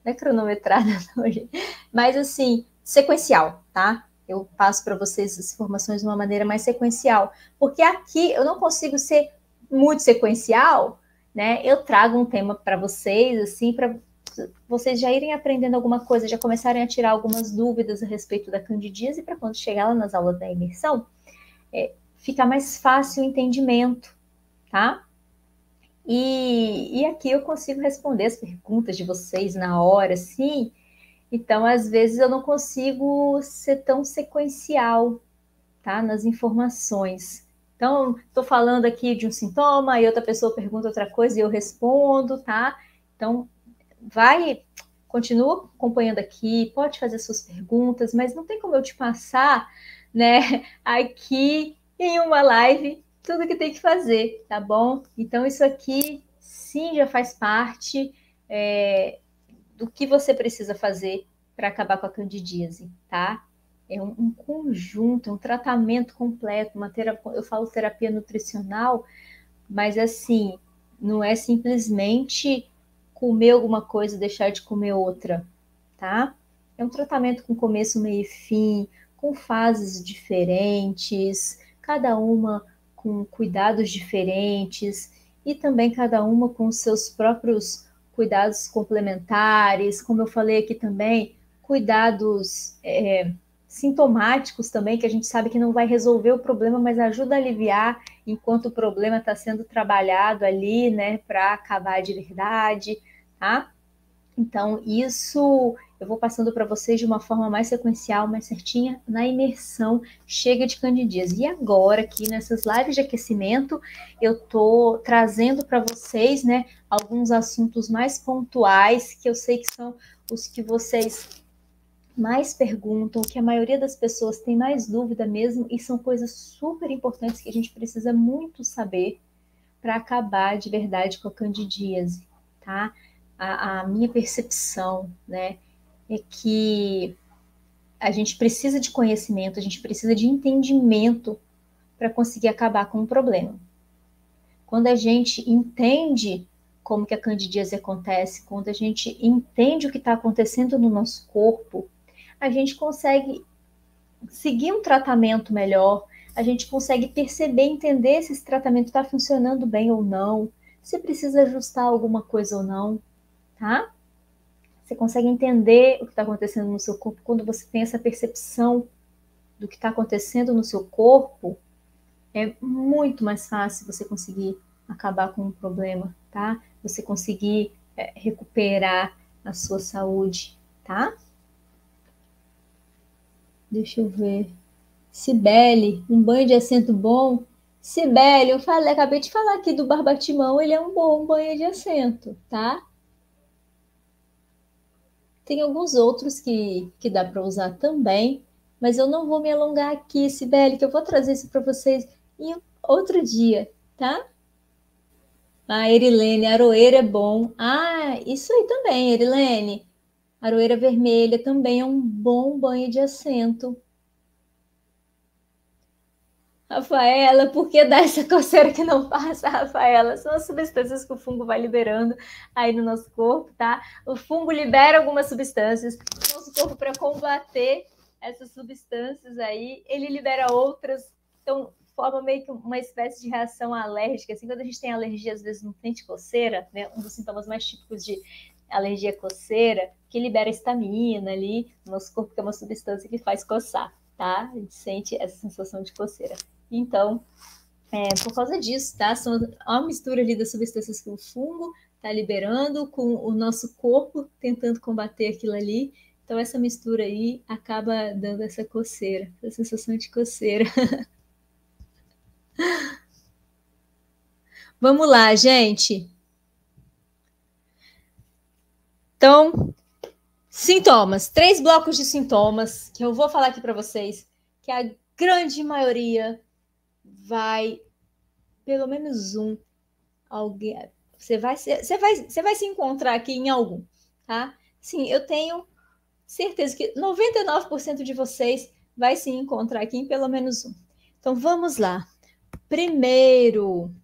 Speaker 1: Não é cronometrada, não, gente. Mas assim, sequencial, tá? Eu passo para vocês as informações de uma maneira mais sequencial, porque aqui eu não consigo ser muito sequencial, né? Eu trago um tema para vocês, assim, para vocês já irem aprendendo alguma coisa, já começarem a tirar algumas dúvidas a respeito da candidíase, para quando chegar lá nas aulas da imersão, ficar mais fácil o entendimento, tá? E aqui eu consigo responder as perguntas de vocês na hora, sim. Então, às vezes, eu não consigo ser tão sequencial, tá? Nas informações. Então, estou falando aqui de um sintoma e outra pessoa pergunta outra coisa e eu respondo, tá? Então, continua acompanhando aqui, pode fazer suas perguntas, mas não tem como eu te passar, né, aqui em uma live tudo que tem que fazer, tá bom? Então, isso aqui sim já faz parte do que você precisa fazer para acabar com a candidíase, tá? É um conjunto, é um tratamento completo, eu falo terapia nutricional, mas assim, não é simplesmente comer alguma coisa e deixar de comer outra, tá? É um tratamento com começo, meio e fim, com fases diferentes, cada uma com cuidados diferentes e também cada uma com seus próprios cuidados complementares, como eu falei aqui também, cuidados sintomáticos também, que a gente sabe que não vai resolver o problema, mas ajuda a aliviar enquanto o problema está sendo trabalhado ali, né, para acabar de verdade, tá? Então, isso eu vou passando para vocês de uma forma mais sequencial, mais certinha, na imersão Chega de Candidíase. E agora, aqui nessas lives de aquecimento, eu estou trazendo para vocês, né, alguns assuntos mais pontuais, que eu sei que são os que vocês mais perguntam, que a maioria das pessoas tem mais dúvida mesmo, e são coisas super importantes que a gente precisa muito saber para acabar de verdade com a candidíase, tá? A minha percepção, né, é que a gente precisa de conhecimento, a gente precisa de entendimento para conseguir acabar com o problema. Quando a gente entende como que a candidíase acontece, quando a gente entende o que está acontecendo no nosso corpo, a gente consegue seguir um tratamento melhor, a gente consegue perceber, entender se esse tratamento está funcionando bem ou não, se precisa ajustar alguma coisa ou não, tá? Você consegue entender o que está acontecendo no seu corpo quando você tem essa percepção do que está acontecendo no seu corpo. É muito mais fácil você conseguir acabar com o problema, tá? Você conseguir recuperar a sua saúde, tá? Deixa eu ver. Cibele, um banho de assento bom. Cibele, acabei de falar aqui do Barbatimão, ele é um bom banho de assento, tá? Tem alguns outros que dá para usar também, mas eu não vou me alongar aqui, Cibele, que eu vou trazer isso para vocês em outro dia, tá? Ah, Erilene, aroeira é bom. Ah, isso aí também, Erilene. Aroeira vermelha também é um bom banho de assento. Rafaela, por que dá essa coceira que não passa, Rafaela? São as substâncias que o fungo vai liberando aí no nosso corpo, tá? O fungo libera algumas substâncias no nosso corpo para combater essas substâncias aí, ele libera outras, então forma meio que uma espécie de reação alérgica, assim, quando a gente tem alergia, às vezes, não sente coceira, né, um dos sintomas mais típicos de alergia é coceira, que libera histamina ali no nosso corpo, que é uma substância que faz coçar, tá? A gente sente essa sensação de coceira. Então, por causa disso, tá? São uma mistura ali das substâncias que o fungo está liberando com o nosso corpo tentando combater aquilo ali. Então, essa mistura aí acaba dando essa coceira, essa sensação de coceira. Vamos lá, gente. Então, sintomas. 3 blocos de sintomas que eu vou falar aqui para vocês, que a grande maioria vai, pelo menos um, alguém, você vai se encontrar aqui em algum, tá? Sim, eu tenho certeza que 99% de vocês vai se encontrar aqui em pelo menos um. Então, vamos lá. Primeiro,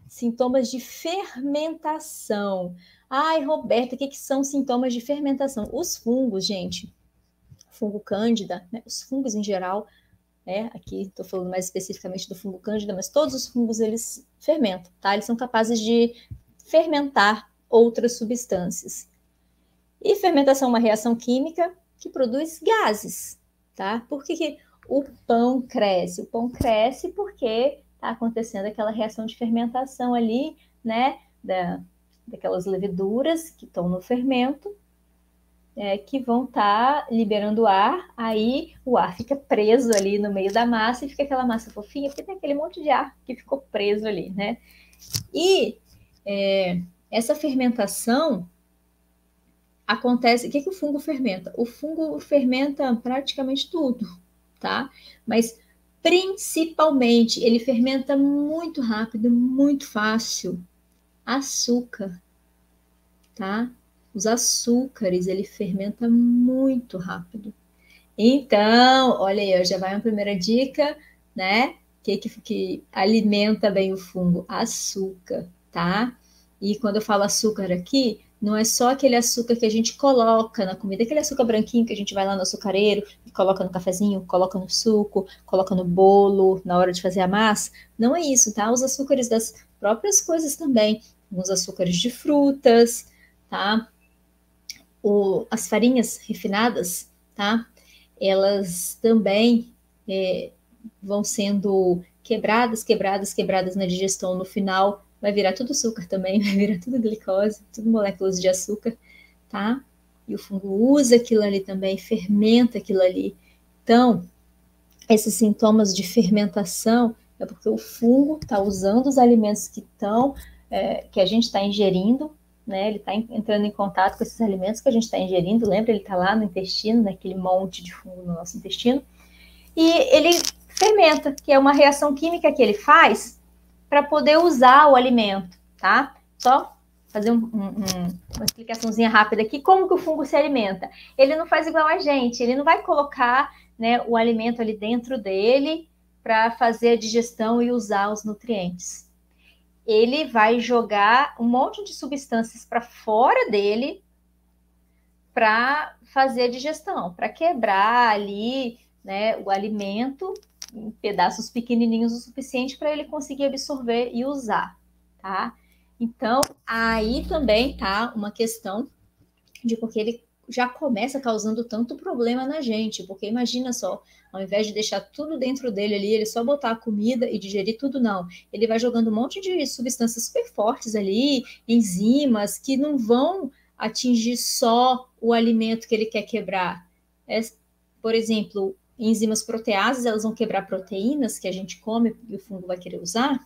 Speaker 1: sintomas de fermentação. Ai, Roberta, o que são sintomas de fermentação? Os fungos, gente, fungo cândida, né? Os fungos em geral, né? Aqui estou falando mais especificamente do fungo cândida, mas todos os fungos, eles fermentam, tá? Eles são capazes de fermentar outras substâncias. E fermentação é uma reação química que produz gases, tá? Por que o pão cresce? O pão cresce porque está acontecendo aquela reação de fermentação ali, né? Daquelas leveduras que estão no fermento, que vão estar liberando ar, aí o ar fica preso ali no meio da massa e fica aquela massa fofinha, porque tem aquele monte de ar que ficou preso ali, né? E essa fermentação acontece. O que o fungo fermenta? O fungo fermenta praticamente tudo, tá? Mas principalmente ele fermenta muito rápido, muito fácil. Açúcar, tá? Os açúcares ele fermenta muito rápido. Então, olha aí, já vai uma primeira dica, né? Que alimenta bem o fungo? Açúcar, tá? E quando eu falo açúcar aqui, não é só aquele açúcar que a gente coloca na comida, aquele açúcar branquinho que a gente vai lá no açucareiro e coloca no cafezinho, coloca no suco, coloca no bolo, na hora de fazer a massa. Não é isso, tá? Os açúcares das próprias coisas também. Os açúcares de frutas, tá? As farinhas refinadas, tá? Elas também vão sendo quebradas na digestão. No final, vai virar tudo açúcar também, vai virar tudo glicose, tudo moléculas de açúcar, tá? E o fungo usa aquilo ali também, fermenta aquilo ali. Então, esses sintomas de fermentação é porque o fungo está usando os alimentos que a gente está ingerindo, né? Ele está entrando em contato com esses alimentos que a gente está ingerindo. Lembra? Ele está lá no intestino, naquele monte de fungo no nosso intestino. E ele fermenta, que é uma reação química que ele faz para poder usar o alimento, tá? Só fazer uma explicaçãozinha rápida aqui. Como que o fungo se alimenta? Ele não faz igual a gente, ele não vai colocar, né, o alimento ali dentro dele para fazer a digestão e usar os nutrientes. Ele vai jogar um monte de substâncias para fora dele para fazer a digestão, para quebrar ali, né, o alimento em pedaços pequenininhos o suficiente para ele conseguir absorver e usar, tá? Então, aí também tá uma questão de porque ele já começa causando tanto problema na gente, porque imagina só, ao invés de deixar tudo dentro dele ali, ele só botar a comida e digerir tudo, não. Ele vai jogando um monte de substâncias super fortes ali, enzimas, que não vão atingir só o alimento que ele quer quebrar. Por exemplo, enzimas proteases, elas vão quebrar proteínas que a gente come e o fungo vai querer usar,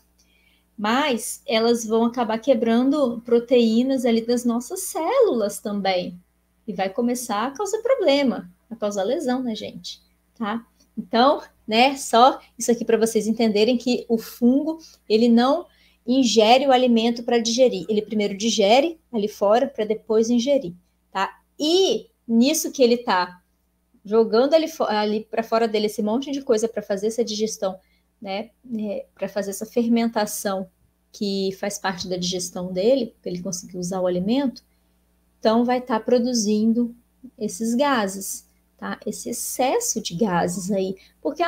Speaker 1: mas elas vão acabar quebrando proteínas ali das nossas células também. E vai começar a causar problema, a causar lesão na gente, tá? Então, né, só isso aqui para vocês entenderem que o fungo, ele não ingere o alimento para digerir. Ele primeiro digere ali fora para depois ingerir, tá? E nisso que ele tá jogando ali para fora dele esse monte de coisa para fazer essa digestão, né, para fazer essa fermentação que faz parte da digestão dele, para ele conseguir usar o alimento, então vai estar produzindo esses gases, tá? Esse excesso de gases aí. Porque,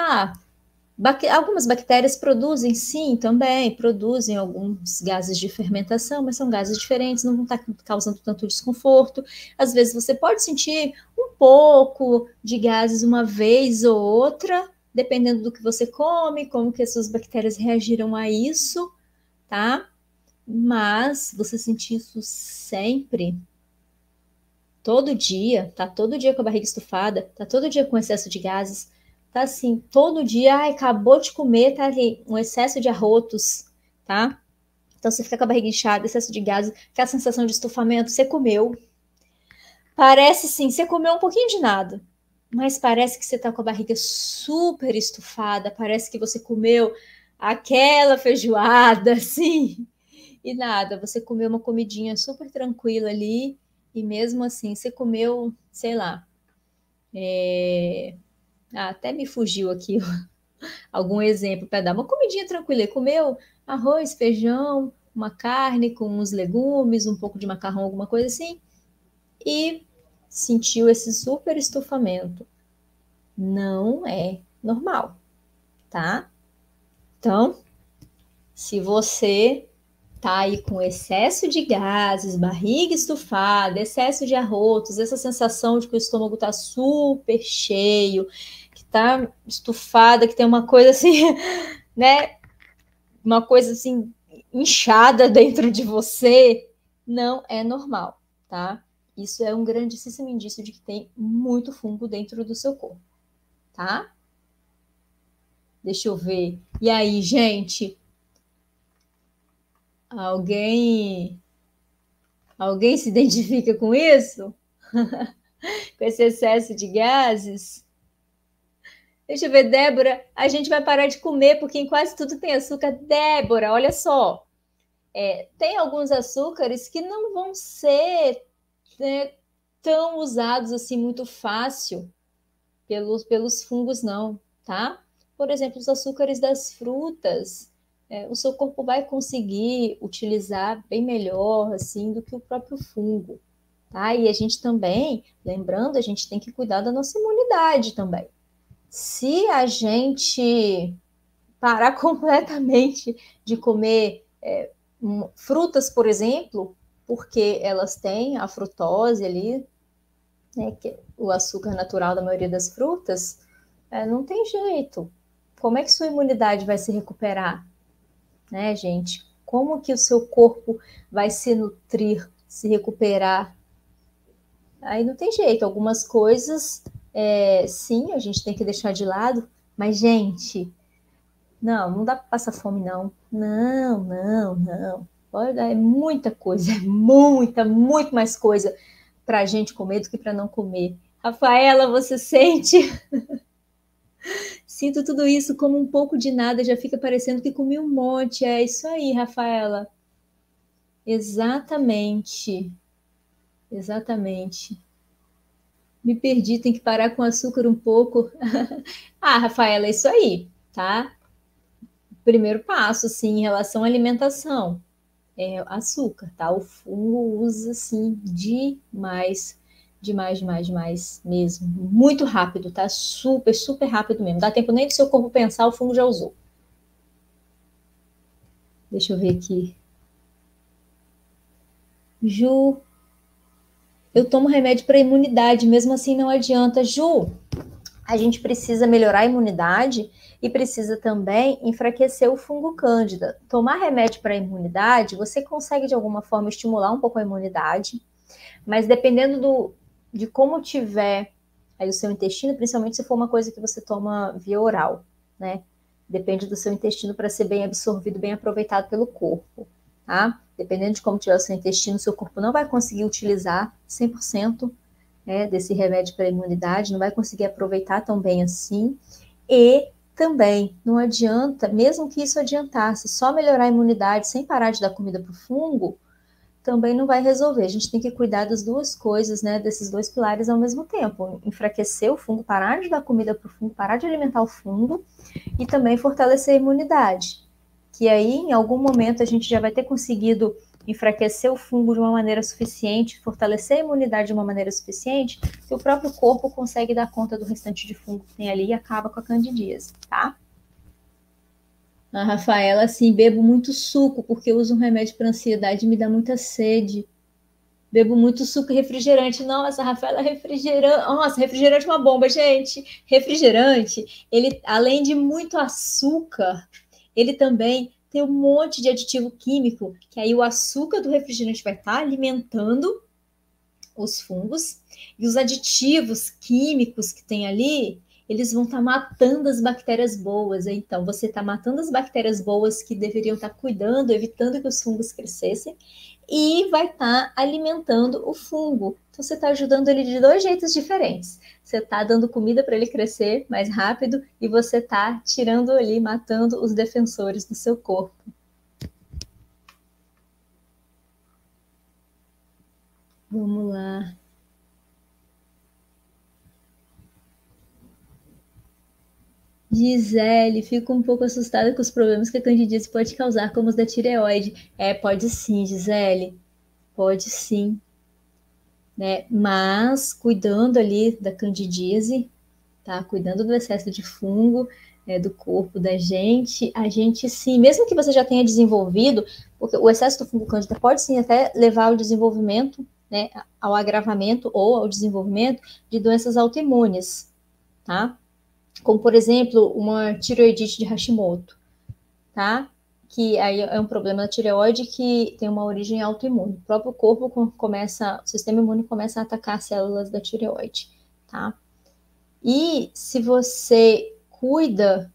Speaker 1: algumas bactérias produzem, sim, também, produzem alguns gases de fermentação, mas são gases diferentes, não vão estar causando tanto desconforto. Às vezes você pode sentir um pouco de gases uma vez ou outra, dependendo do que você come, como que as suas bactérias reagiram a isso, tá? Mas você sentir isso sempre, todo dia, tá todo dia com a barriga estufada, tá todo dia com excesso de gases, tá assim, todo dia, acabou de comer, tá ali, um excesso de arrotos, tá? Então você fica com a barriga inchada, excesso de gases, aquela sensação de estufamento, você comeu. Parece sim, você comeu um pouquinho de nada, mas parece que você tá com a barriga super estufada, parece que você comeu aquela feijoada, assim, e nada, você comeu uma comidinha super tranquila ali, e mesmo assim você comeu, sei lá, até me fugiu aqui algum exemplo para dar uma comidinha tranquila. Ele comeu arroz, feijão, uma carne com uns legumes, um pouco de macarrão, alguma coisa assim, e sentiu esse super estufamento. Não é normal, tá? Então, se você tá aí com excesso de gases, barriga estufada, excesso de arrotos, essa sensação de que o estômago tá super cheio, que tá estufada, que tem uma coisa assim, né? Uma coisa assim inchada dentro de você, não é normal, tá? Isso é um grandíssimo indício de que tem muito fungo dentro do seu corpo, tá? Deixa eu ver. E aí, gente? Alguém Alguém se identifica com isso? Com esse excesso de gases? Deixa eu ver, Débora, a gente vai parar de comer porque em quase tudo tem açúcar. Débora, olha só, tem alguns açúcares que não vão ser, né, tão usados assim muito fácil pelos fungos, não, tá? Por exemplo, os açúcares das frutas, o seu corpo vai conseguir utilizar bem melhor assim do que o próprio fungo. Tá? E a gente também, lembrando, a gente tem que cuidar da nossa imunidade também. Se a gente parar completamente de comer frutas, por exemplo, porque elas têm a frutose ali, né, que é o açúcar natural da maioria das frutas, não tem jeito. Como é que sua imunidade vai se recuperar, né, gente? Como que o seu corpo vai se nutrir, se recuperar? Aí não tem jeito, algumas coisas, sim, a gente tem que deixar de lado, mas, gente, não dá para passar fome, não. Não, não, não. Olha, é muita coisa, é muito mais coisa para a gente comer do que para não comer. Rafaela, você sente? Sinto tudo isso como um pouco de nada, já fica parecendo que comi um monte. É isso aí, Rafaela. Exatamente, exatamente. Me perdi, tem que parar com açúcar um pouco. Rafaela, é isso aí, tá? Primeiro passo, assim, em relação à alimentação, é açúcar, tá? O fungo usa, assim, demais, demais, demais, demais mesmo. Muito rápido, tá? Super, super rápido mesmo. Dá tempo nem do seu corpo pensar, o fungo já usou. Deixa eu ver aqui. Ju, eu tomo remédio para imunidade, mesmo assim não adianta. Ju, a gente precisa melhorar a imunidade e precisa também enfraquecer o fungo cândida. Tomar remédio para imunidade, você consegue de alguma forma estimular um pouco a imunidade, mas dependendo de como tiver aí o seu intestino, principalmente se for uma coisa que você toma via oral, né? Depende do seu intestino para ser bem absorvido, bem aproveitado pelo corpo, tá? Dependendo de como tiver o seu intestino, seu corpo não vai conseguir utilizar 100%, desse remédio para a imunidade, não vai conseguir aproveitar tão bem assim. E também não adianta, mesmo que isso adiantasse, só melhorar a imunidade sem parar de dar comida para o fungo, também não vai resolver. A gente tem que cuidar das duas coisas, né? Desses dois pilares ao mesmo tempo. Enfraquecer o fungo, parar de dar comida para o fungo, parar de alimentar o fungo e também fortalecer a imunidade. Que aí, em algum momento, a gente já vai ter conseguido enfraquecer o fungo de uma maneira suficiente, fortalecer a imunidade de uma maneira suficiente, que o próprio corpo consegue dar conta do restante de fungo que tem ali e acaba com a candidíase, tá? A Rafaela, assim, bebo muito suco, porque eu uso um remédio para ansiedade e me dá muita sede. Bebo muito suco e refrigerante. Nossa, Rafaela, refrigerante. Nossa, refrigerante é uma bomba, gente. Refrigerante, ele, além de muito açúcar, ele também tem um monte de aditivo químico, que aí o açúcar do refrigerante vai estar alimentando os fungos, e os aditivos químicos que tem ali, eles vão estar matando as bactérias boas. Então, você está matando as bactérias boas que deveriam estar cuidando, evitando que os fungos crescessem, e vai estar alimentando o fungo. Então, você está ajudando ele de dois jeitos diferentes. Você está dando comida para ele crescer mais rápido e você está tirando ali, matando os defensores do seu corpo. Vamos lá. Gisele, fico um pouco assustada com os problemas que a candidíase pode causar, como os da tireoide. É, pode sim, Gisele, pode sim, né? Mas cuidando ali da candidíase, tá? Cuidando do excesso de fungo, do corpo da gente, a gente sim, mesmo que você já tenha desenvolvido, porque o excesso do fungo cândida pode sim até levar ao desenvolvimento, né? Ao agravamento ou ao desenvolvimento de doenças autoimunes, tá? Como, por exemplo, uma tireoidite de Hashimoto, tá? Que aí é um problema da tireoide que tem uma origem autoimune. O próprio corpo começa, o sistema imune começa a atacar células da tireoide, tá? E se você cuida,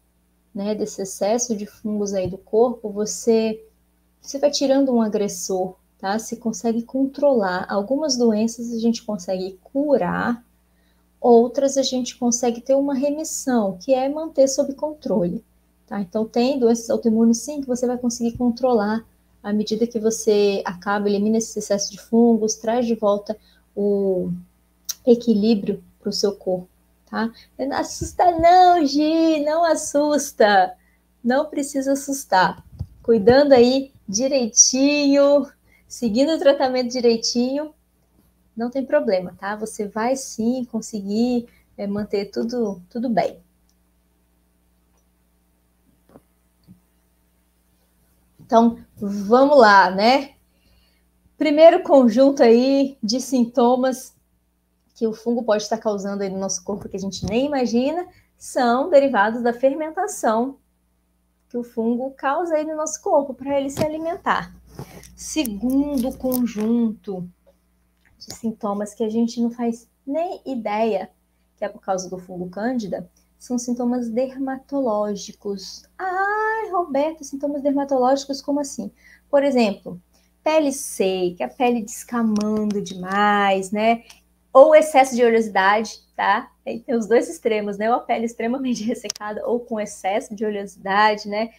Speaker 1: né, desse excesso de fungos aí do corpo, você vai tirando um agressor, tá? Se consegue controlar. Algumas doenças a gente consegue curar, outras a gente consegue ter uma remissão, que é manter sob controle. Tá? Então, tem doenças autoimunes, sim, que você vai conseguir controlar à medida que você acaba, elimina esse excesso de fungos, traz de volta o equilíbrio para o seu corpo. Tá? Não assusta não, Gi, não assusta. Não precisa assustar. Cuidando aí direitinho, seguindo o tratamento direitinho, não tem problema, tá? Você vai sim conseguir manter tudo bem. Então, vamos lá, né? Primeiro conjunto aí de sintomas que o fungo pode estar causando aí no nosso corpo que a gente nem imagina são derivados da fermentação que o fungo causa aí no nosso corpo para ele se alimentar. Segundo conjunto de sintomas que a gente não faz nem ideia que é por causa do fungo cândida, são sintomas dermatológicos. Ai, Roberto, sintomas dermatológicos como assim? Por exemplo, pele seca, pele descamando demais, né? Ou excesso de oleosidade, tá? Aí tem os dois extremos, né? Ou a pele extremamente ressecada ou com excesso de oleosidade, né?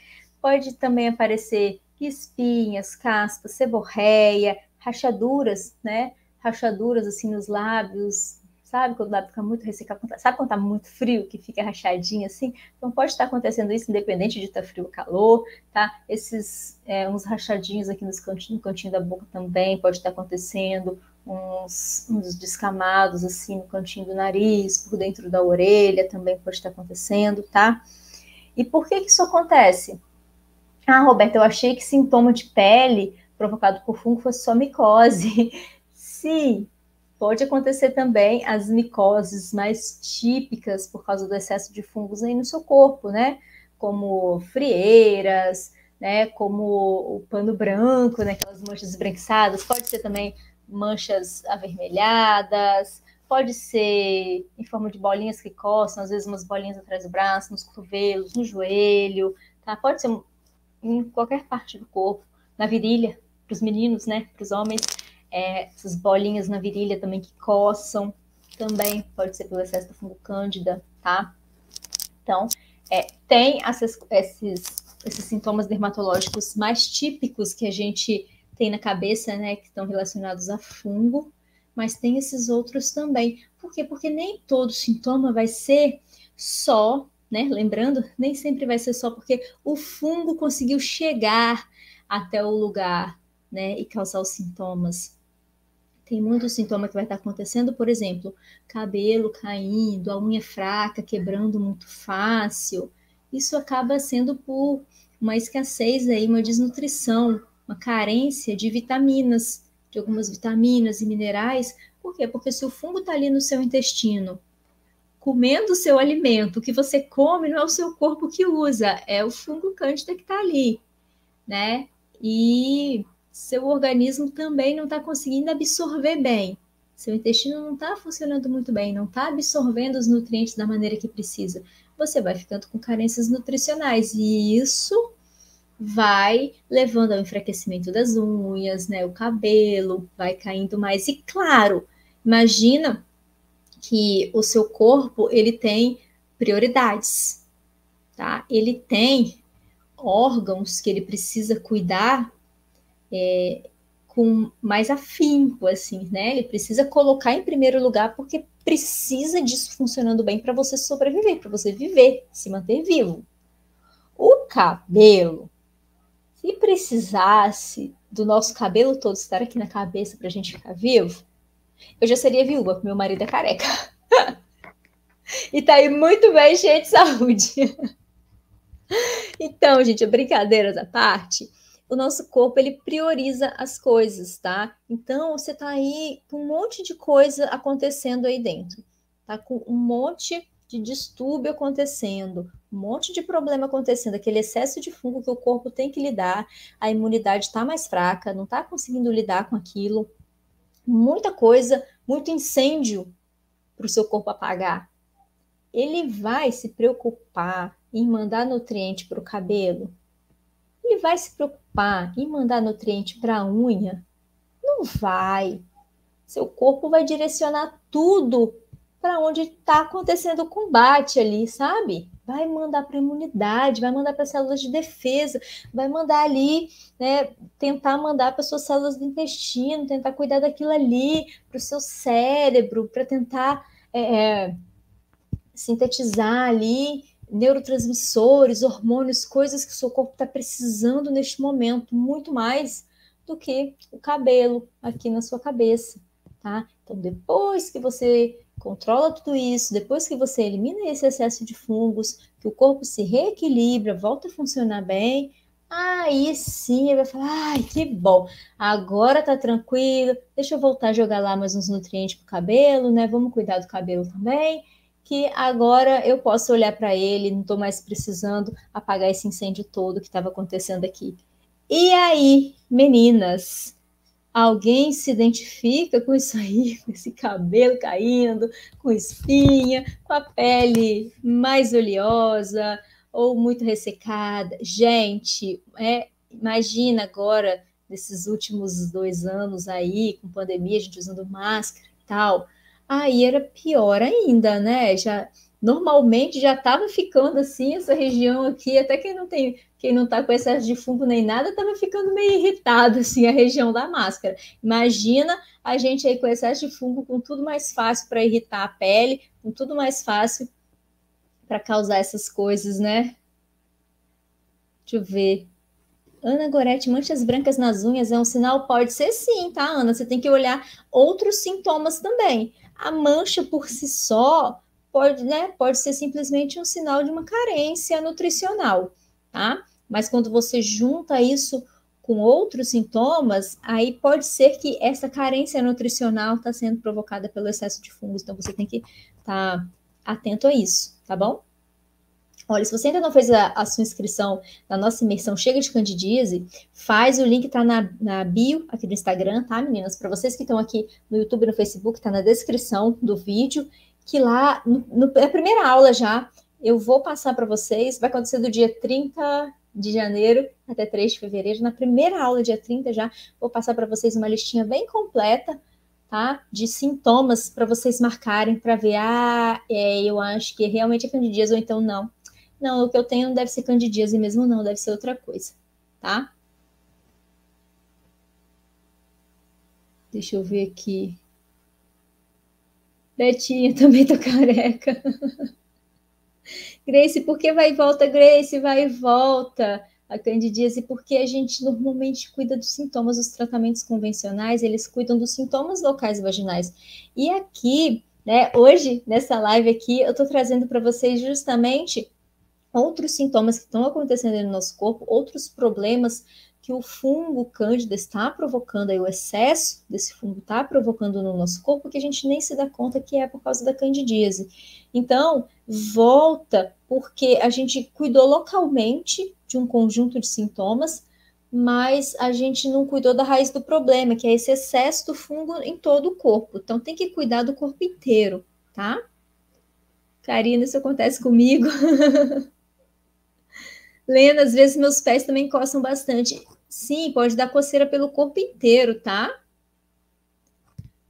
Speaker 1: Pode também aparecer espinhas, caspas, seborreia, rachaduras, né? Rachaduras assim nos lábios, sabe? Quando o lábio fica muito ressecado, sabe quando tá muito frio, que fica rachadinho assim? Então pode estar acontecendo isso, independente de estar frio ou calor, tá? Esses, uns rachadinhos aqui no cantinho da boca também pode estar acontecendo, uns descamados assim no cantinho do nariz, por dentro da orelha também pode estar acontecendo, tá? E por que isso acontece? Ah, Roberto, eu achei que sintoma de pele provocado por fungo fosse só micose. Sim, pode acontecer também as micoses mais típicas por causa do excesso de fungos aí no seu corpo, né? Como frieiras, né? Como o pano branco, né? Aquelas manchas esbranquiçadas. Pode ser também manchas avermelhadas. Pode ser em forma de bolinhas que coçam, às vezes umas bolinhas atrás do braço, nos cotovelos, no joelho, tá? Pode ser em qualquer parte do corpo, na virilha, para os meninos, né? Para os homens, essas bolinhas na virilha também que coçam, também pode ser pelo excesso do fungo cândida, tá? Então, tem esses sintomas dermatológicos mais típicos que a gente tem na cabeça, né? Que estão relacionados a fungo, mas tem esses outros também. Por quê? Porque nem todo sintoma vai ser só, né? Lembrando, nem sempre vai ser só porque o fungo conseguiu chegar até o lugar né, e causar os sintomas. Tem muito sintoma que vai estar acontecendo, por exemplo, cabelo caindo, a unha fraca, quebrando muito fácil. Isso acaba sendo por uma escassez aí, uma desnutrição, uma carência de vitaminas, de algumas vitaminas e minerais. Por quê? Porque se o fungo está ali no seu intestino, comendo o seu alimento, o que você come não é o seu corpo que usa, é o fungo cândida que está ali, né? E seu organismo também não está conseguindo absorver bem. Seu intestino não está funcionando muito bem, não está absorvendo os nutrientes da maneira que precisa. Você vai ficando com carências nutricionais e isso vai levando ao enfraquecimento das unhas, né? O cabelo vai caindo mais. E claro, imagina que o seu corpo ele tem prioridades, tá? Ele tem órgãos que ele precisa cuidar com mais afinco, assim, né? Ele precisa colocar em primeiro lugar porque precisa disso funcionando bem para você sobreviver, para você viver, se manter vivo. O cabelo, se precisasse do nosso cabelo todo estar aqui na cabeça para a gente ficar vivo, eu já seria viúva, porque meu marido é careca. E tá aí muito bem, cheio de saúde. Então, gente, brincadeiras à parte, o nosso corpo ele prioriza as coisas, tá? Então, você tá aí com um monte de coisa acontecendo aí dentro, tá? Com um monte de distúrbio acontecendo, um monte de problema acontecendo, aquele excesso de fungo que o corpo tem que lidar, a imunidade está mais fraca, não está conseguindo lidar com aquilo, muita coisa, muito incêndio para o seu corpo apagar. Ele vai se preocupar em mandar nutriente para o cabelo? Ele vai se preocupar em mandar nutriente para a unha? Não vai. Seu corpo vai direcionar tudo para onde está acontecendo o combate ali, sabe? Vai mandar para a imunidade, vai mandar para as células de defesa, vai mandar ali, né? Tentar mandar para suas células do intestino, tentar cuidar daquilo ali, para o seu cérebro, para tentar sintetizar ali neurotransmissores, hormônios, coisas que o seu corpo está precisando neste momento, muito mais do que o cabelo aqui na sua cabeça, tá? Então, depois que você controla tudo isso, depois que você elimina esse excesso de fungos, que o corpo se reequilibra, volta a funcionar bem, aí sim ele vai falar, ai, que bom, agora tá tranquilo, deixa eu voltar a jogar lá mais uns nutrientes pro cabelo, né? Vamos cuidar do cabelo também, que agora eu posso olhar para ele, não estou mais precisando apagar esse incêndio todo que estava acontecendo aqui. E aí, meninas, alguém se identifica com isso aí, com esse cabelo caindo, com espinha, com a pele mais oleosa ou muito ressecada? Gente, imagina agora, nesses últimos 2 anos aí, com pandemia, a gente usando máscara e tal, aí era pior ainda, né? Já normalmente já estava ficando assim essa região aqui, até quem não tá com excesso de fungo nem nada, estava ficando meio irritado assim a região da máscara. Imagina a gente aí com excesso de fungo, com tudo mais fácil para irritar a pele, com tudo mais fácil para causar essas coisas, né? Deixa eu ver. Ana Gorete, manchas brancas nas unhas é um sinal? Pode ser sim, tá, Ana? Você tem que olhar outros sintomas também. A mancha por si só pode, né, pode ser simplesmente um sinal de uma carência nutricional, tá? Mas quando você junta isso com outros sintomas, aí pode ser que essa carência nutricional está sendo provocada pelo excesso de fungos. Então você tem que estar atento a isso, tá bom? Olha, se você ainda não fez a sua inscrição na nossa imersão Chega de Candidíase, faz, o link tá na bio aqui do Instagram, tá, meninas? Para vocês que estão aqui no YouTube e no Facebook, tá na descrição do vídeo, que lá, na primeira aula já, eu vou passar para vocês, vai acontecer do dia 30 de janeiro até 3 de fevereiro, na primeira aula, dia 30 já, vou passar para vocês uma listinha bem completa, tá? De sintomas para vocês marcarem, para ver, eu acho que realmente é candidíase ou então não. Não, o que eu tenho não deve ser candidíase mesmo, não, deve ser outra coisa, tá? Deixa eu ver aqui. Betinha, também tô careca. Grace, por que vai e volta, Grace? Vai e volta. A candidíase, porque a gente normalmente cuida dos sintomas, os tratamentos convencionais, eles cuidam dos sintomas locais vaginais. E aqui, né, hoje, nessa live aqui, eu estou trazendo para vocês justamente outros sintomas que estão acontecendo no nosso corpo, outros problemas que o fungo cândida está provocando, aí o excesso desse fungo está provocando no nosso corpo, que a gente nem se dá conta que é por causa da candidíase. Então, volta porque a gente cuidou localmente de um conjunto de sintomas, mas a gente não cuidou da raiz do problema, que é esse excesso do fungo em todo o corpo. Então, tem que cuidar do corpo inteiro, tá? Karina, isso acontece comigo. Lena, às vezes meus pés também coçam bastante. Sim, pode dar coceira pelo corpo inteiro, tá?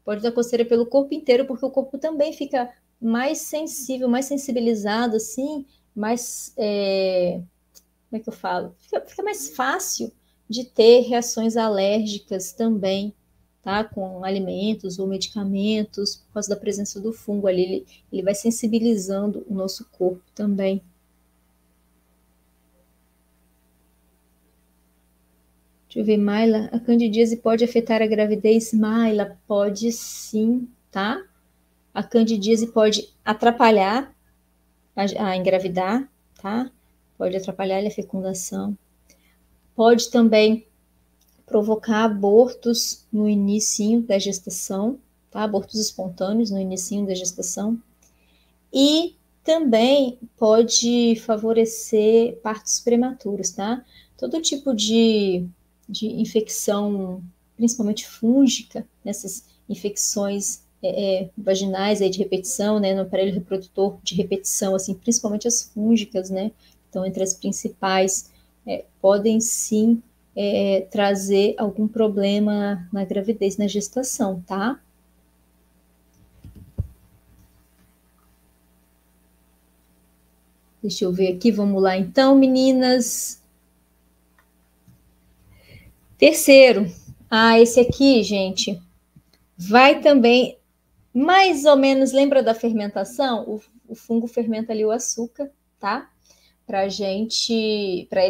Speaker 1: Pode dar coceira pelo corpo inteiro, porque o corpo também fica mais sensível, mais sensibilizado, assim, mais. Como é que eu falo? Fica mais fácil de ter reações alérgicas também, tá? Com alimentos ou medicamentos, por causa da presença do fungo ali. Ele vai sensibilizando o nosso corpo também. Deixa eu ver, Maila, a candidíase pode afetar a gravidez? Maila, pode sim, tá? A candidíase pode atrapalhar a engravidar, tá? Pode atrapalhar a fecundação. Pode também provocar abortos no início da gestação, tá? Abortos espontâneos no início da gestação. E também pode favorecer partos prematuros, tá? Todo tipo de infecção, principalmente fúngica, nessas infecções vaginais aí de repetição, né, no aparelho reprodutor de repetição, assim, principalmente as fúngicas, né, então entre as principais, podem sim trazer algum problema na gravidez, na gestação, tá? Deixa eu ver aqui, vamos lá então, meninas. Terceiro, esse aqui, gente, vai também, mais ou menos, lembra da fermentação? O fungo fermenta ali o açúcar, tá? Para ele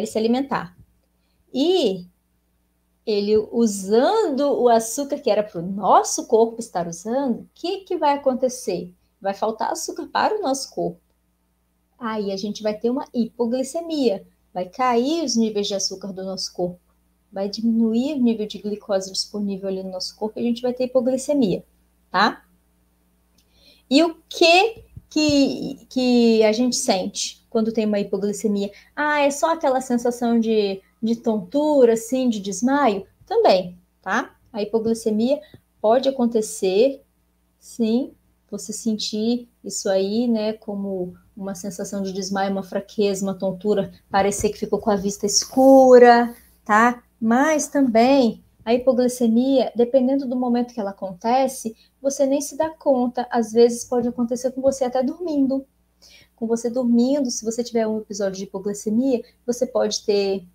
Speaker 1: se alimentar. E ele usando o açúcar que era para o nosso corpo estar usando, o que vai acontecer? Vai faltar açúcar para o nosso corpo. Aí a gente vai ter uma hipoglicemia, vai cair os níveis de açúcar do nosso corpo, vai diminuir o nível de glicose disponível ali no nosso corpo e a gente vai ter hipoglicemia, tá? E o que a gente sente quando tem uma hipoglicemia? É só aquela sensação de tontura, assim, de desmaio? Também, tá? A hipoglicemia pode acontecer, sim, você sentir isso aí, né, como uma sensação de desmaio, uma fraqueza, uma tontura, parecer que ficou com a vista escura, tá? Mas também a hipoglicemia, dependendo do momento que ela acontece, você nem se dá conta. Às vezes pode acontecer com você até dormindo. Com você dormindo, se você tiver um episódio de hipoglicemia, você pode ter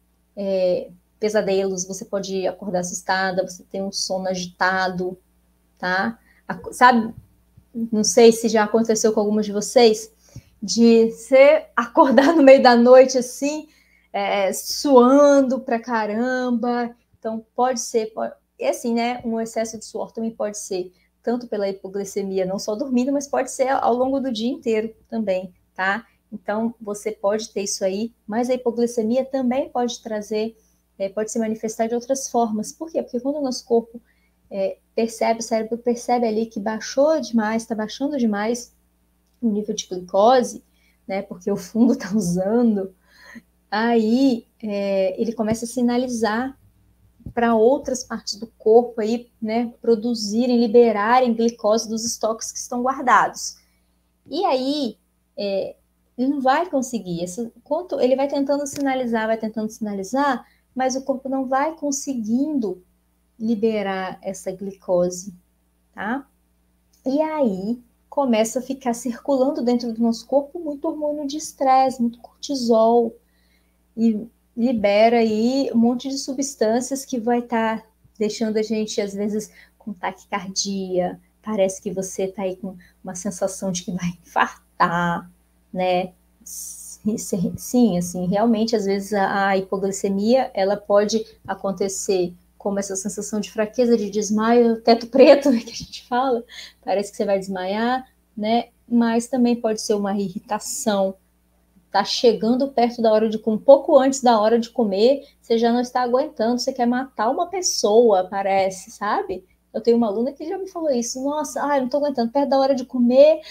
Speaker 1: pesadelos, você pode acordar assustada, você tem um sono agitado, tá? Sabe, não sei se já aconteceu com algumas de vocês, de você acordar no meio da noite assim, suando pra caramba. Então, pode ser, e assim, né? Um excesso de suor também pode ser tanto pela hipoglicemia, não só dormindo, mas pode ser ao longo do dia inteiro também, tá? Então, você pode ter isso aí, mas a hipoglicemia também pode trazer, pode se manifestar de outras formas. Por quê? Porque quando o nosso corpo o cérebro percebe ali que baixou demais, está baixando demais o nível de glicose, né, porque o fungo está usando, aí ele começa a sinalizar para outras partes do corpo aí, né, produzirem, liberarem glicose dos estoques que estão guardados. E aí, ele não vai conseguir. Ele vai tentando sinalizar, mas o corpo não vai conseguindo liberar essa glicose, tá? E aí começa a ficar circulando dentro do nosso corpo muito hormônio de estresse, muito cortisol, e libera aí um monte de substâncias que vai estar deixando a gente, às vezes, com taquicardia, parece que você está aí com uma sensação de que vai infartar, né? Sim, assim, realmente, às vezes a hipoglicemia, ela pode acontecer como essa sensação de fraqueza, de desmaio, teto preto, que a gente fala, parece que você vai desmaiar, né? Mas também pode ser uma irritação, tá chegando perto da hora de comer, um pouco antes da hora de comer, você já não está aguentando, você quer matar uma pessoa, parece, sabe? Eu tenho uma aluna que já me falou isso, nossa, eu não tô aguentando, perto da hora de comer,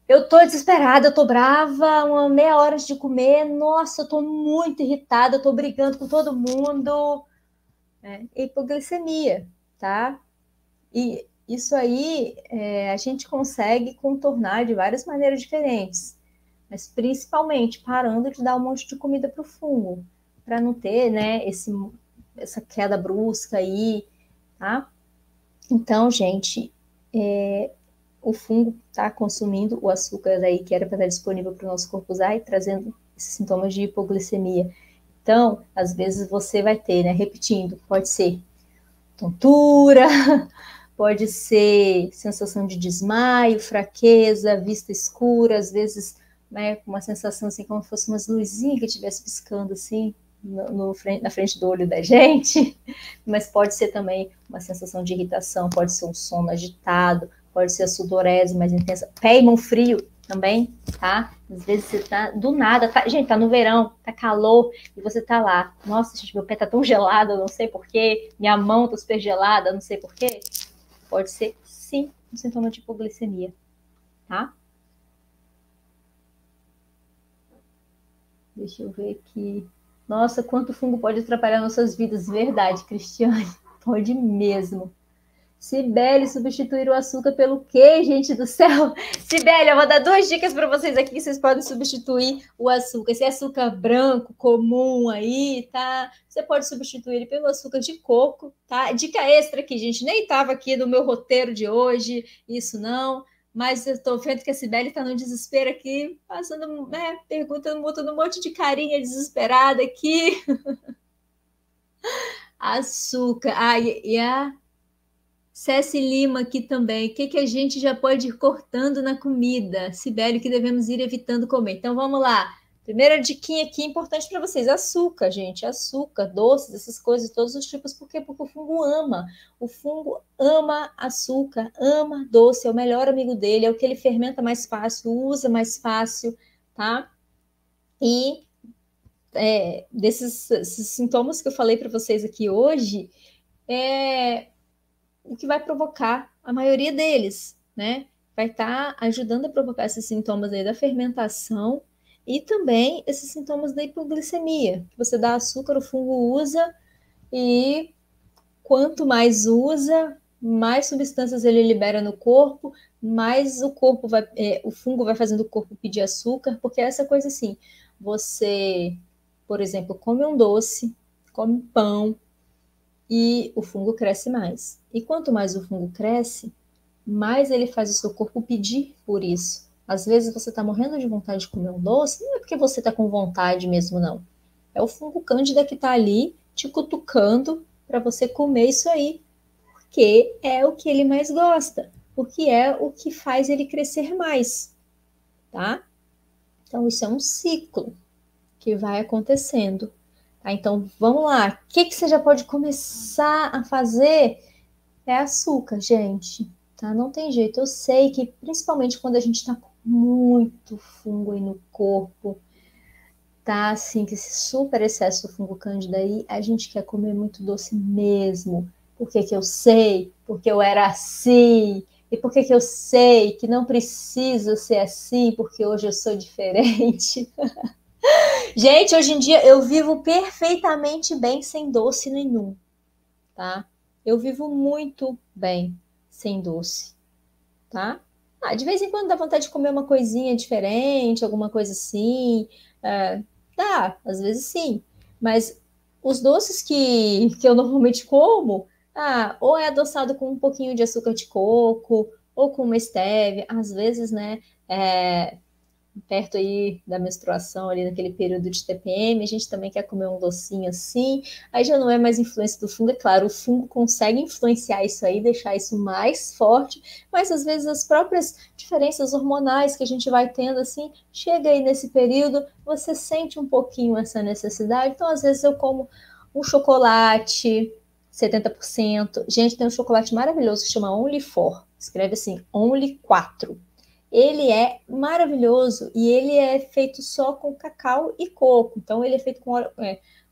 Speaker 1: eu tô desesperada, eu tô brava, uma meia hora antes de comer, nossa, eu tô muito irritada, eu tô brigando com todo mundo. Hipoglicemia, tá? E isso aí a gente consegue contornar de várias maneiras diferentes, mas principalmente parando de dar um monte de comida para o fungo, para não ter, né, essa queda brusca aí, tá? Então, gente, o fungo está consumindo o açúcar aí que era para estar disponível para o nosso corpo usar e trazendo esses sintomas de hipoglicemia. Então, às vezes você vai ter, né, repetindo, pode ser tontura, pode ser sensação de desmaio, fraqueza, vista escura, às vezes, né, uma sensação assim como se fosse umas luzinhas que estivesse piscando assim na frente do olho da gente, mas pode ser também uma sensação de irritação, pode ser um sono agitado, pode ser a sudorese mais intensa, pé e mão frio também, tá? Às vezes você tá do nada, gente, tá no verão, tá calor, e você tá lá, nossa, gente, meu pé tá tão gelado, eu não sei porquê, minha mão tá super gelada, eu não sei porquê. Pode ser, sim, um sintoma de hipoglicemia, tá? Deixa eu ver aqui. Nossa, quanto fungo pode atrapalhar nossas vidas. Verdade, Cristiane. Pode mesmo. Sibeli, substituir o açúcar pelo quê, gente do céu? Sibeli, eu vou dar 2 dicas para vocês aqui que vocês podem substituir o açúcar. Esse açúcar branco comum aí, tá? Você pode substituir ele pelo açúcar de coco, tá? Dica extra aqui, gente. Nem estava aqui no meu roteiro de hoje, isso não. Mas eu tô vendo que a Sibeli tá no desespero aqui, passando, né, perguntando, botando um monte de carinha desesperada aqui. Açúcar. Ah, e a Ceci Lima aqui também. O que, que a gente já pode ir cortando na comida? Sibeli, que devemos ir evitando comer. Então vamos lá. Primeira diquinha aqui importante para vocês: açúcar, gente. Açúcar, doces, essas coisas, todos os tipos. Por quê? Porque o fungo ama. O fungo ama açúcar, ama doce, é o melhor amigo dele, é o que ele fermenta mais fácil, usa mais fácil, tá? E desses sintomas que eu falei para vocês aqui hoje, é, o que vai provocar a maioria deles, né? Vai estar ajudando a provocar esses sintomas aí da fermentação e também esses sintomas da hipoglicemia. Você dá açúcar, o fungo usa e quanto mais usa, mais substâncias ele libera no corpo, mais o fungo vai fazendo o corpo pedir açúcar, porque é essa coisa assim, você, por exemplo, come um doce, come pão, e o fungo cresce mais. E quanto mais o fungo cresce, mais ele faz o seu corpo pedir por isso. Às vezes você está morrendo de vontade de comer um doce, não é porque você está com vontade mesmo, não. É o fungo cândida que está ali te cutucando para você comer isso aí, porque é o que ele mais gosta, porque é o que faz ele crescer mais, tá? Então isso é um ciclo que vai acontecendo. Tá? Então vamos lá, o que, que você já pode começar a fazer? É açúcar, gente, tá? Não tem jeito. Eu sei que, principalmente quando a gente tá com muito fungo aí no corpo, tá? Assim, que esse super excesso do fungo cândida aí, a gente quer comer muito doce mesmo. Por que que eu sei? Porque eu era assim. E por que que eu sei que não preciso ser assim? Porque hoje eu sou diferente. Gente, hoje em dia eu vivo perfeitamente bem sem doce nenhum, tá? Eu vivo muito bem sem doce, tá? De vez em quando dá vontade de comer uma coisinha diferente, alguma coisa assim. Dá, às vezes sim. Mas os doces que eu normalmente como, ou é adoçado com um pouquinho de açúcar de coco, ou com uma stevia, às vezes, né? perto aí da menstruação, ali naquele período de TPM, a gente também quer comer um docinho assim, aí já não é mais influência do fungo, é claro, o fungo consegue influenciar isso aí, deixar isso mais forte, mas às vezes as próprias diferenças hormonais que a gente vai tendo, assim, chega aí nesse período, você sente um pouquinho essa necessidade, então às vezes eu como um chocolate, 70%, gente, tem um chocolate maravilhoso que chama Only 4, escreve assim, Only 4, ele é maravilhoso e ele é feito só com cacau e coco. Então, ele é feito com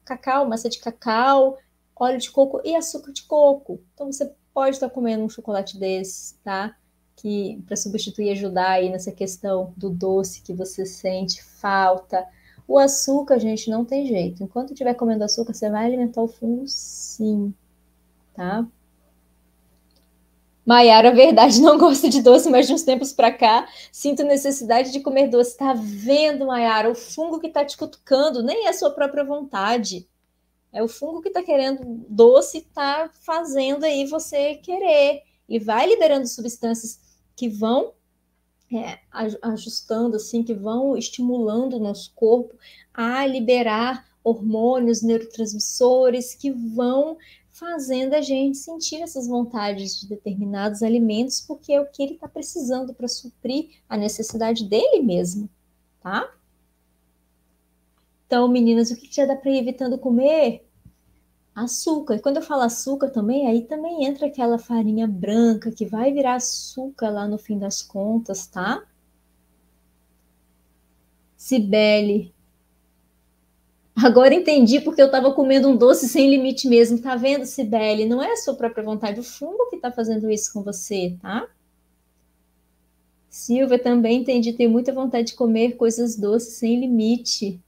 Speaker 1: cacau, massa de cacau, óleo de coco e açúcar de coco. Então, você pode estar comendo um chocolate desse, tá? Que para substituir e ajudar aí nessa questão do doce que você sente falta. O açúcar, gente, não tem jeito. Enquanto estiver comendo açúcar, você vai alimentar o fungo, sim, tá? Maiara, verdade, não gosto de doce, mas de uns tempos para cá sinto necessidade de comer doce. Tá vendo, Maiara? O fungo que tá te cutucando nem é a sua própria vontade. É o fungo que tá querendo doce e tá fazendo aí você querer. E vai liberando substâncias que vão ajustando, assim, que vão estimulando o nosso corpo a liberar hormônios, neurotransmissores que vão fazendo a gente sentir essas vontades de determinados alimentos, porque é o que ele está precisando para suprir a necessidade dele mesmo, tá? Então, meninas, o que já dá para ir evitando comer? Açúcar. E quando eu falo açúcar também, aí também entra aquela farinha branca que vai virar açúcar lá no fim das contas, tá? Cibele. Agora entendi porque eu estava comendo um doce sem limite mesmo. Tá vendo, Cibele? Não é a sua própria vontade, o fungo que está fazendo isso com você, tá? Silvia, também entendi, tem muita vontade de comer coisas doces sem limite.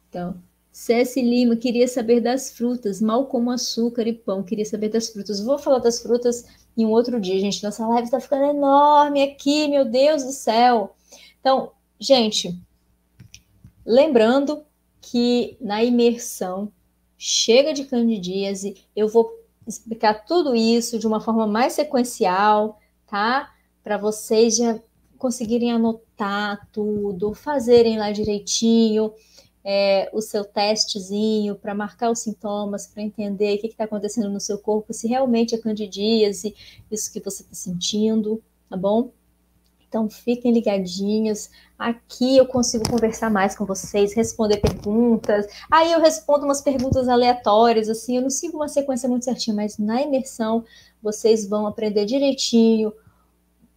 Speaker 1: Então, Ceci Lima, queria saber das frutas, mal como açúcar e pão, queria saber das frutas. Vou falar das frutas em um outro dia, gente. Nossa live está ficando enorme aqui, meu Deus do céu. Então, gente, lembrando que na imersão chega de candidíase, eu vou explicar tudo isso de uma forma mais sequencial, tá? Para vocês já conseguirem anotar tudo, fazerem lá direitinho o seu testezinho para marcar os sintomas, para entender o que está acontecendo no seu corpo, se realmente é candidíase, isso que você está sentindo, tá bom? Então, fiquem ligadinhos. Aqui eu consigo conversar mais com vocês, responder perguntas. Aí eu respondo umas perguntas aleatórias, assim, eu não sigo uma sequência muito certinha, mas na imersão vocês vão aprender direitinho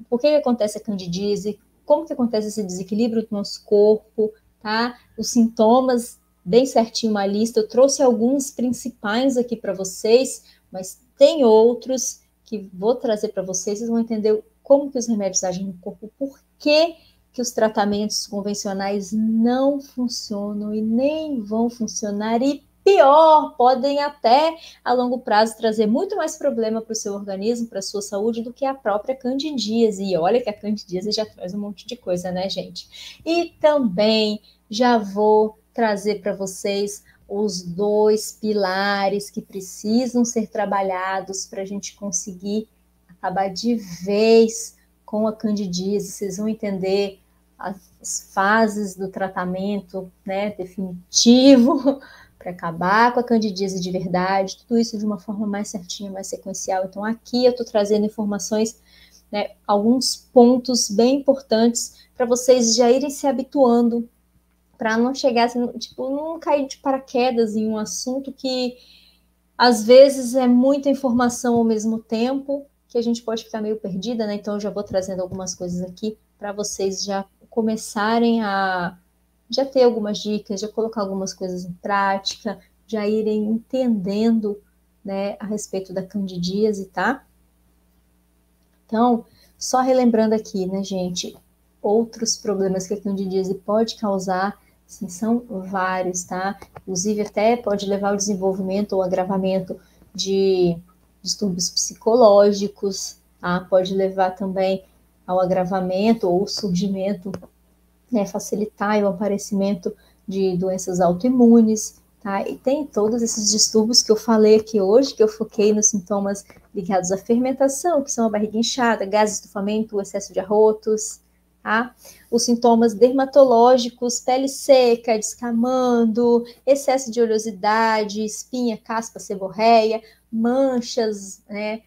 Speaker 1: por que acontece a candidíase, como que acontece esse desequilíbrio do nosso corpo, tá? Os sintomas, bem certinho uma lista. Eu trouxe alguns principais aqui para vocês, mas tem outros que vou trazer para vocês. Vocês vão entender como que os remédios agem no corpo, por que os tratamentos convencionais não funcionam e nem vão funcionar, e pior, podem até a longo prazo trazer muito mais problema para o seu organismo, para a sua saúde, do que a própria candidíase. E olha que a candidíase já traz um monte de coisa, né, gente? E também já vou trazer para vocês os 2 pilares que precisam ser trabalhados para a gente conseguir acabar de vez com a candidíase. Vocês vão entender as fases do tratamento, né, definitivo, para acabar com a candidíase de verdade, tudo isso de uma forma mais certinha, mais sequencial. Então, aqui eu estou trazendo informações, né, alguns pontos bem importantes para vocês já irem se habituando, para não chegar assim, tipo, não cair de paraquedas em um assunto que às vezes é muita informação ao mesmo tempo, que a gente pode ficar meio perdida, né? Então eu já vou trazendo algumas coisas aqui para vocês já começarem a já ter algumas dicas, já colocar algumas coisas em prática, já irem entendendo, né, a respeito da candidíase, tá? Então, só relembrando aqui, né, gente, outros problemas que a candidíase pode causar, sim, são vários, tá? Inclusive, até pode levar ao desenvolvimento ou agravamento de distúrbios psicológicos, tá? Pode levar também ao agravamento ou surgimento, né, facilitar o aparecimento de doenças autoimunes. tá? E tem todos esses distúrbios que eu falei aqui hoje, que eu foquei nos sintomas ligados à fermentação, que são a barriga inchada, gases, estufamento, excesso de arrotos, tá? Os sintomas dermatológicos, pele seca, descamando, excesso de oleosidade, espinha, caspa, seborreia, manchas, né,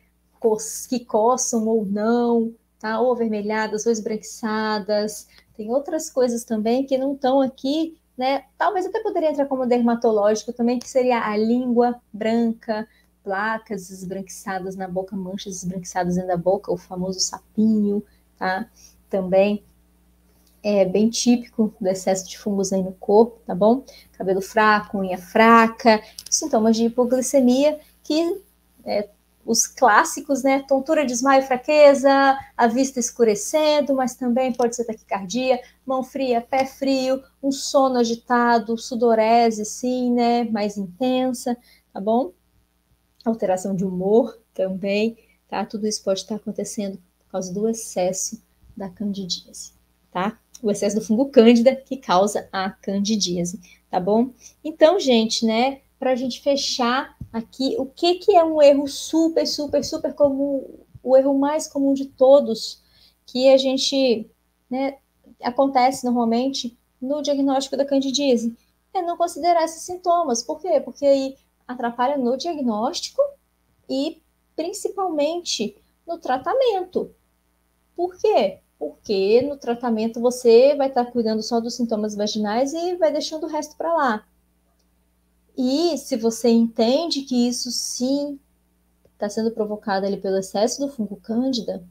Speaker 1: que coçam ou não, tá? Ou avermelhadas, ou esbranquiçadas. Tem outras coisas também que não estão aqui, né? Talvez até poderia entrar como dermatológico também, que seria a língua branca, placas esbranquiçadas na boca, manchas esbranquiçadas dentro da boca, o famoso sapinho, tá? Também é bem típico do excesso de fungos aí no corpo, tá bom? Cabelo fraco, unha fraca, sintomas de hipoglicemia, que os clássicos, né? Tontura, desmaio, fraqueza, a vista escurecendo, mas também pode ser taquicardia, mão fria, pé frio, um sono agitado, sudorese, sim, né? Mais intensa, tá bom? Alteração de humor também, tá? Tudo isso pode estar acontecendo por causa do excesso da candidíase, tá? O excesso do fungo cândida que causa a candidíase, tá bom? Então, gente, né, para a gente fechar aqui, o que é um erro super, super, super comum, o erro mais comum de todos, que a gente, né, acontece normalmente no diagnóstico da candidíase, é não considerar esses sintomas. Por quê? Porque aí atrapalha no diagnóstico e principalmente no tratamento. Por quê? Porque no tratamento você vai estar cuidando só dos sintomas vaginais e vai deixando o resto para lá. E se você entende que isso sim está sendo provocado ali pelo excesso do fungo cândida,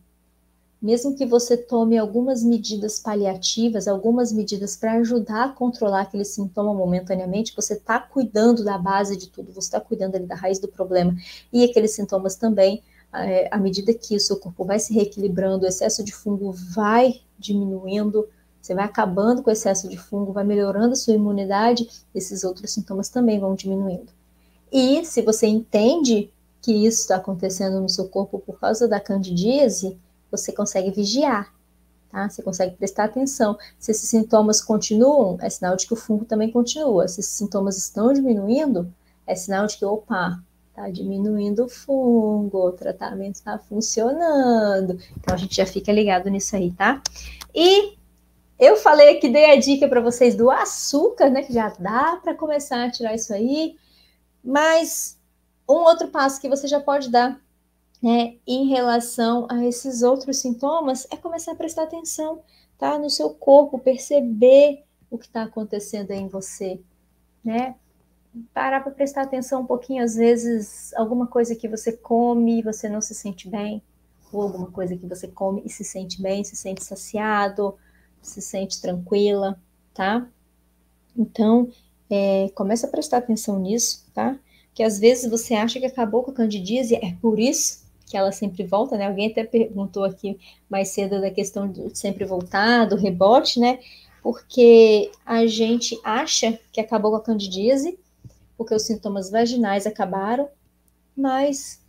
Speaker 1: mesmo que você tome algumas medidas paliativas, algumas medidas para ajudar a controlar aquele sintoma momentaneamente, você está cuidando da base de tudo, você está cuidando ali da raiz do problema. E aqueles sintomas também, à medida que o seu corpo vai se reequilibrando, o excesso de fungo vai diminuindo, você vai acabando com o excesso de fungo, vai melhorando a sua imunidade, esses outros sintomas também vão diminuindo. E se você entende que isso está acontecendo no seu corpo por causa da candidíase, você consegue vigiar, tá? Você consegue prestar atenção. Se esses sintomas continuam, é sinal de que o fungo também continua. Se esses sintomas estão diminuindo, é sinal de que, opa, tá diminuindo o fungo, o tratamento está funcionando. Então a gente já fica ligado nisso aí, tá? E eu falei que dei a dica para vocês do açúcar, né? Que já dá para começar a tirar isso aí. Mas um outro passo que você já pode dar, né, em relação a esses outros sintomas é começar a prestar atenção, tá, no seu corpo, perceber o que está acontecendo aí em você, né? Parar para prestar atenção um pouquinho, às vezes, alguma coisa que você come e você não se sente bem, ou alguma coisa que você come e se sente bem, se sente saciado, se sente tranquila, tá? Então, começa a prestar atenção nisso, tá? Que às vezes você acha que acabou com a candidíase, é por isso que ela sempre volta, né? Alguém até perguntou aqui mais cedo da questão de sempre voltar, do rebote, né? Porque a gente acha que acabou com a candidíase, porque os sintomas vaginais acabaram, mas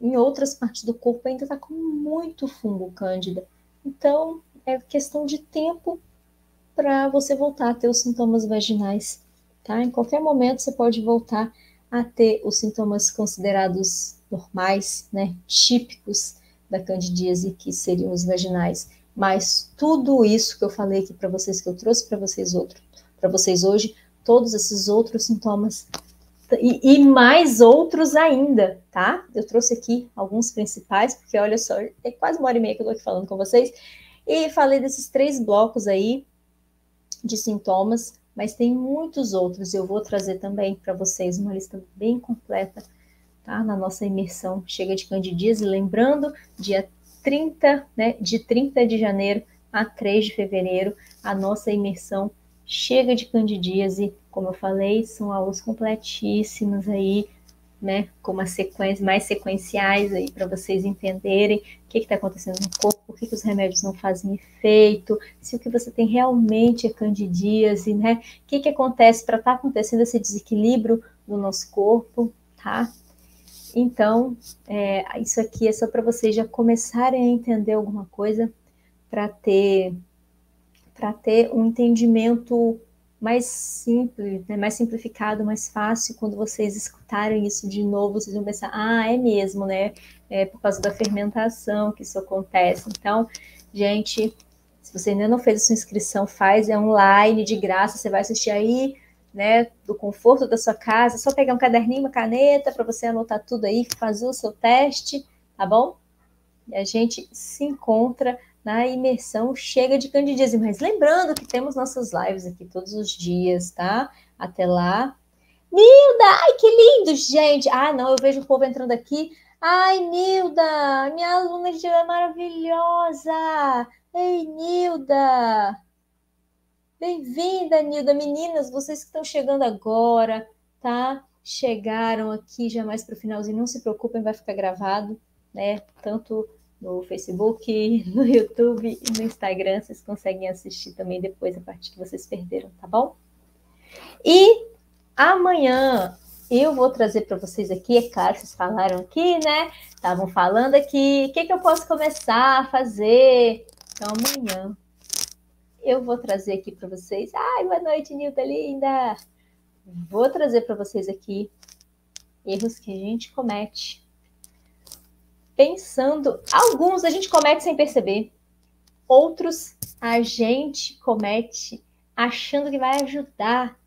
Speaker 1: em outras partes do corpo ainda está com muito fungo cândida. Então, é questão de tempo para você voltar a ter os sintomas vaginais, tá? Em qualquer momento você pode voltar a ter os sintomas considerados normais, né, típicos da candidíase, que seriam os vaginais. Mas tudo isso que eu falei aqui para vocês, que eu trouxe para vocês hoje, todos esses outros sintomas e mais outros ainda, tá? Eu trouxe aqui alguns principais, porque olha só, é quase 1h30 que eu tô aqui falando com vocês, e falei desses 3 blocos aí de sintomas, mas tem muitos outros. Eu vou trazer também para vocês uma lista bem completa, tá? Na nossa imersão Chega de Candidíase, lembrando, dia 30, né, de 30 de janeiro a 3 de fevereiro, a nossa imersão Chega de Candidíase. Como eu falei, são aulas completíssimas aí, né, com uma sequência, mais sequenciais aí para vocês entenderem o que está acontecendo no corpo, por que os remédios não fazem efeito, se o que você tem realmente é candidíase, né? O que acontece para estar acontecendo esse desequilíbrio no nosso corpo, tá? Então, isso aqui é só para vocês já começarem a entender alguma coisa, para ter um entendimento mais simples, né? Mais simplificado, mais fácil. Quando vocês escutarem isso de novo, vocês vão pensar, ah, é mesmo, né? É por causa da fermentação que isso acontece. Então, gente, se você ainda não fez a sua inscrição, faz, é online, de graça, você vai assistir aí, né, do conforto da sua casa, só pegar um caderninho, uma caneta, para você anotar tudo aí, fazer o seu teste, tá bom? E a gente se encontra na imersão Chega de Candidíase. Mas lembrando que temos nossas lives aqui todos os dias, tá? Até lá. Nilda, ai que lindo, gente. Ah, não, eu vejo o povo entrando aqui. Ai, Nilda, minha aluna de é maravilhosa. Ei, Nilda. Bem-vinda, Nilda. Meninas, vocês que estão chegando agora, tá? Chegaram aqui já mais para o finalzinho, não se preocupem, vai ficar gravado, né? Tanto no Facebook, no YouTube e no Instagram, vocês conseguem assistir também depois a parte que vocês perderam, tá bom? E amanhã eu vou trazer para vocês aqui, é claro, vocês falaram aqui, né? Estavam falando aqui, o que eu posso começar a fazer? Então, amanhã eu vou trazer aqui para vocês. Ai, boa noite, Nilda linda! Vou trazer para vocês aqui erros que a gente comete. Pensando, alguns a gente comete sem perceber, outros a gente comete achando que vai ajudar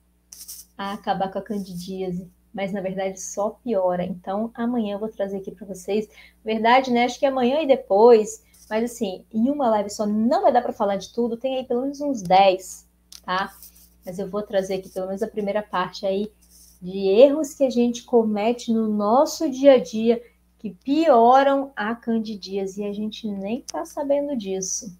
Speaker 1: a acabar com a candidíase, mas na verdade só piora. Então, amanhã eu vou trazer aqui para vocês. Verdade, né? Acho que amanhã e depois, mas assim, em uma live só não vai dar para falar de tudo, tem aí pelo menos uns 10, tá? Mas eu vou trazer aqui pelo menos a primeira parte aí de erros que a gente comete no nosso dia a dia que pioram a candidíase e a gente nem tá sabendo disso.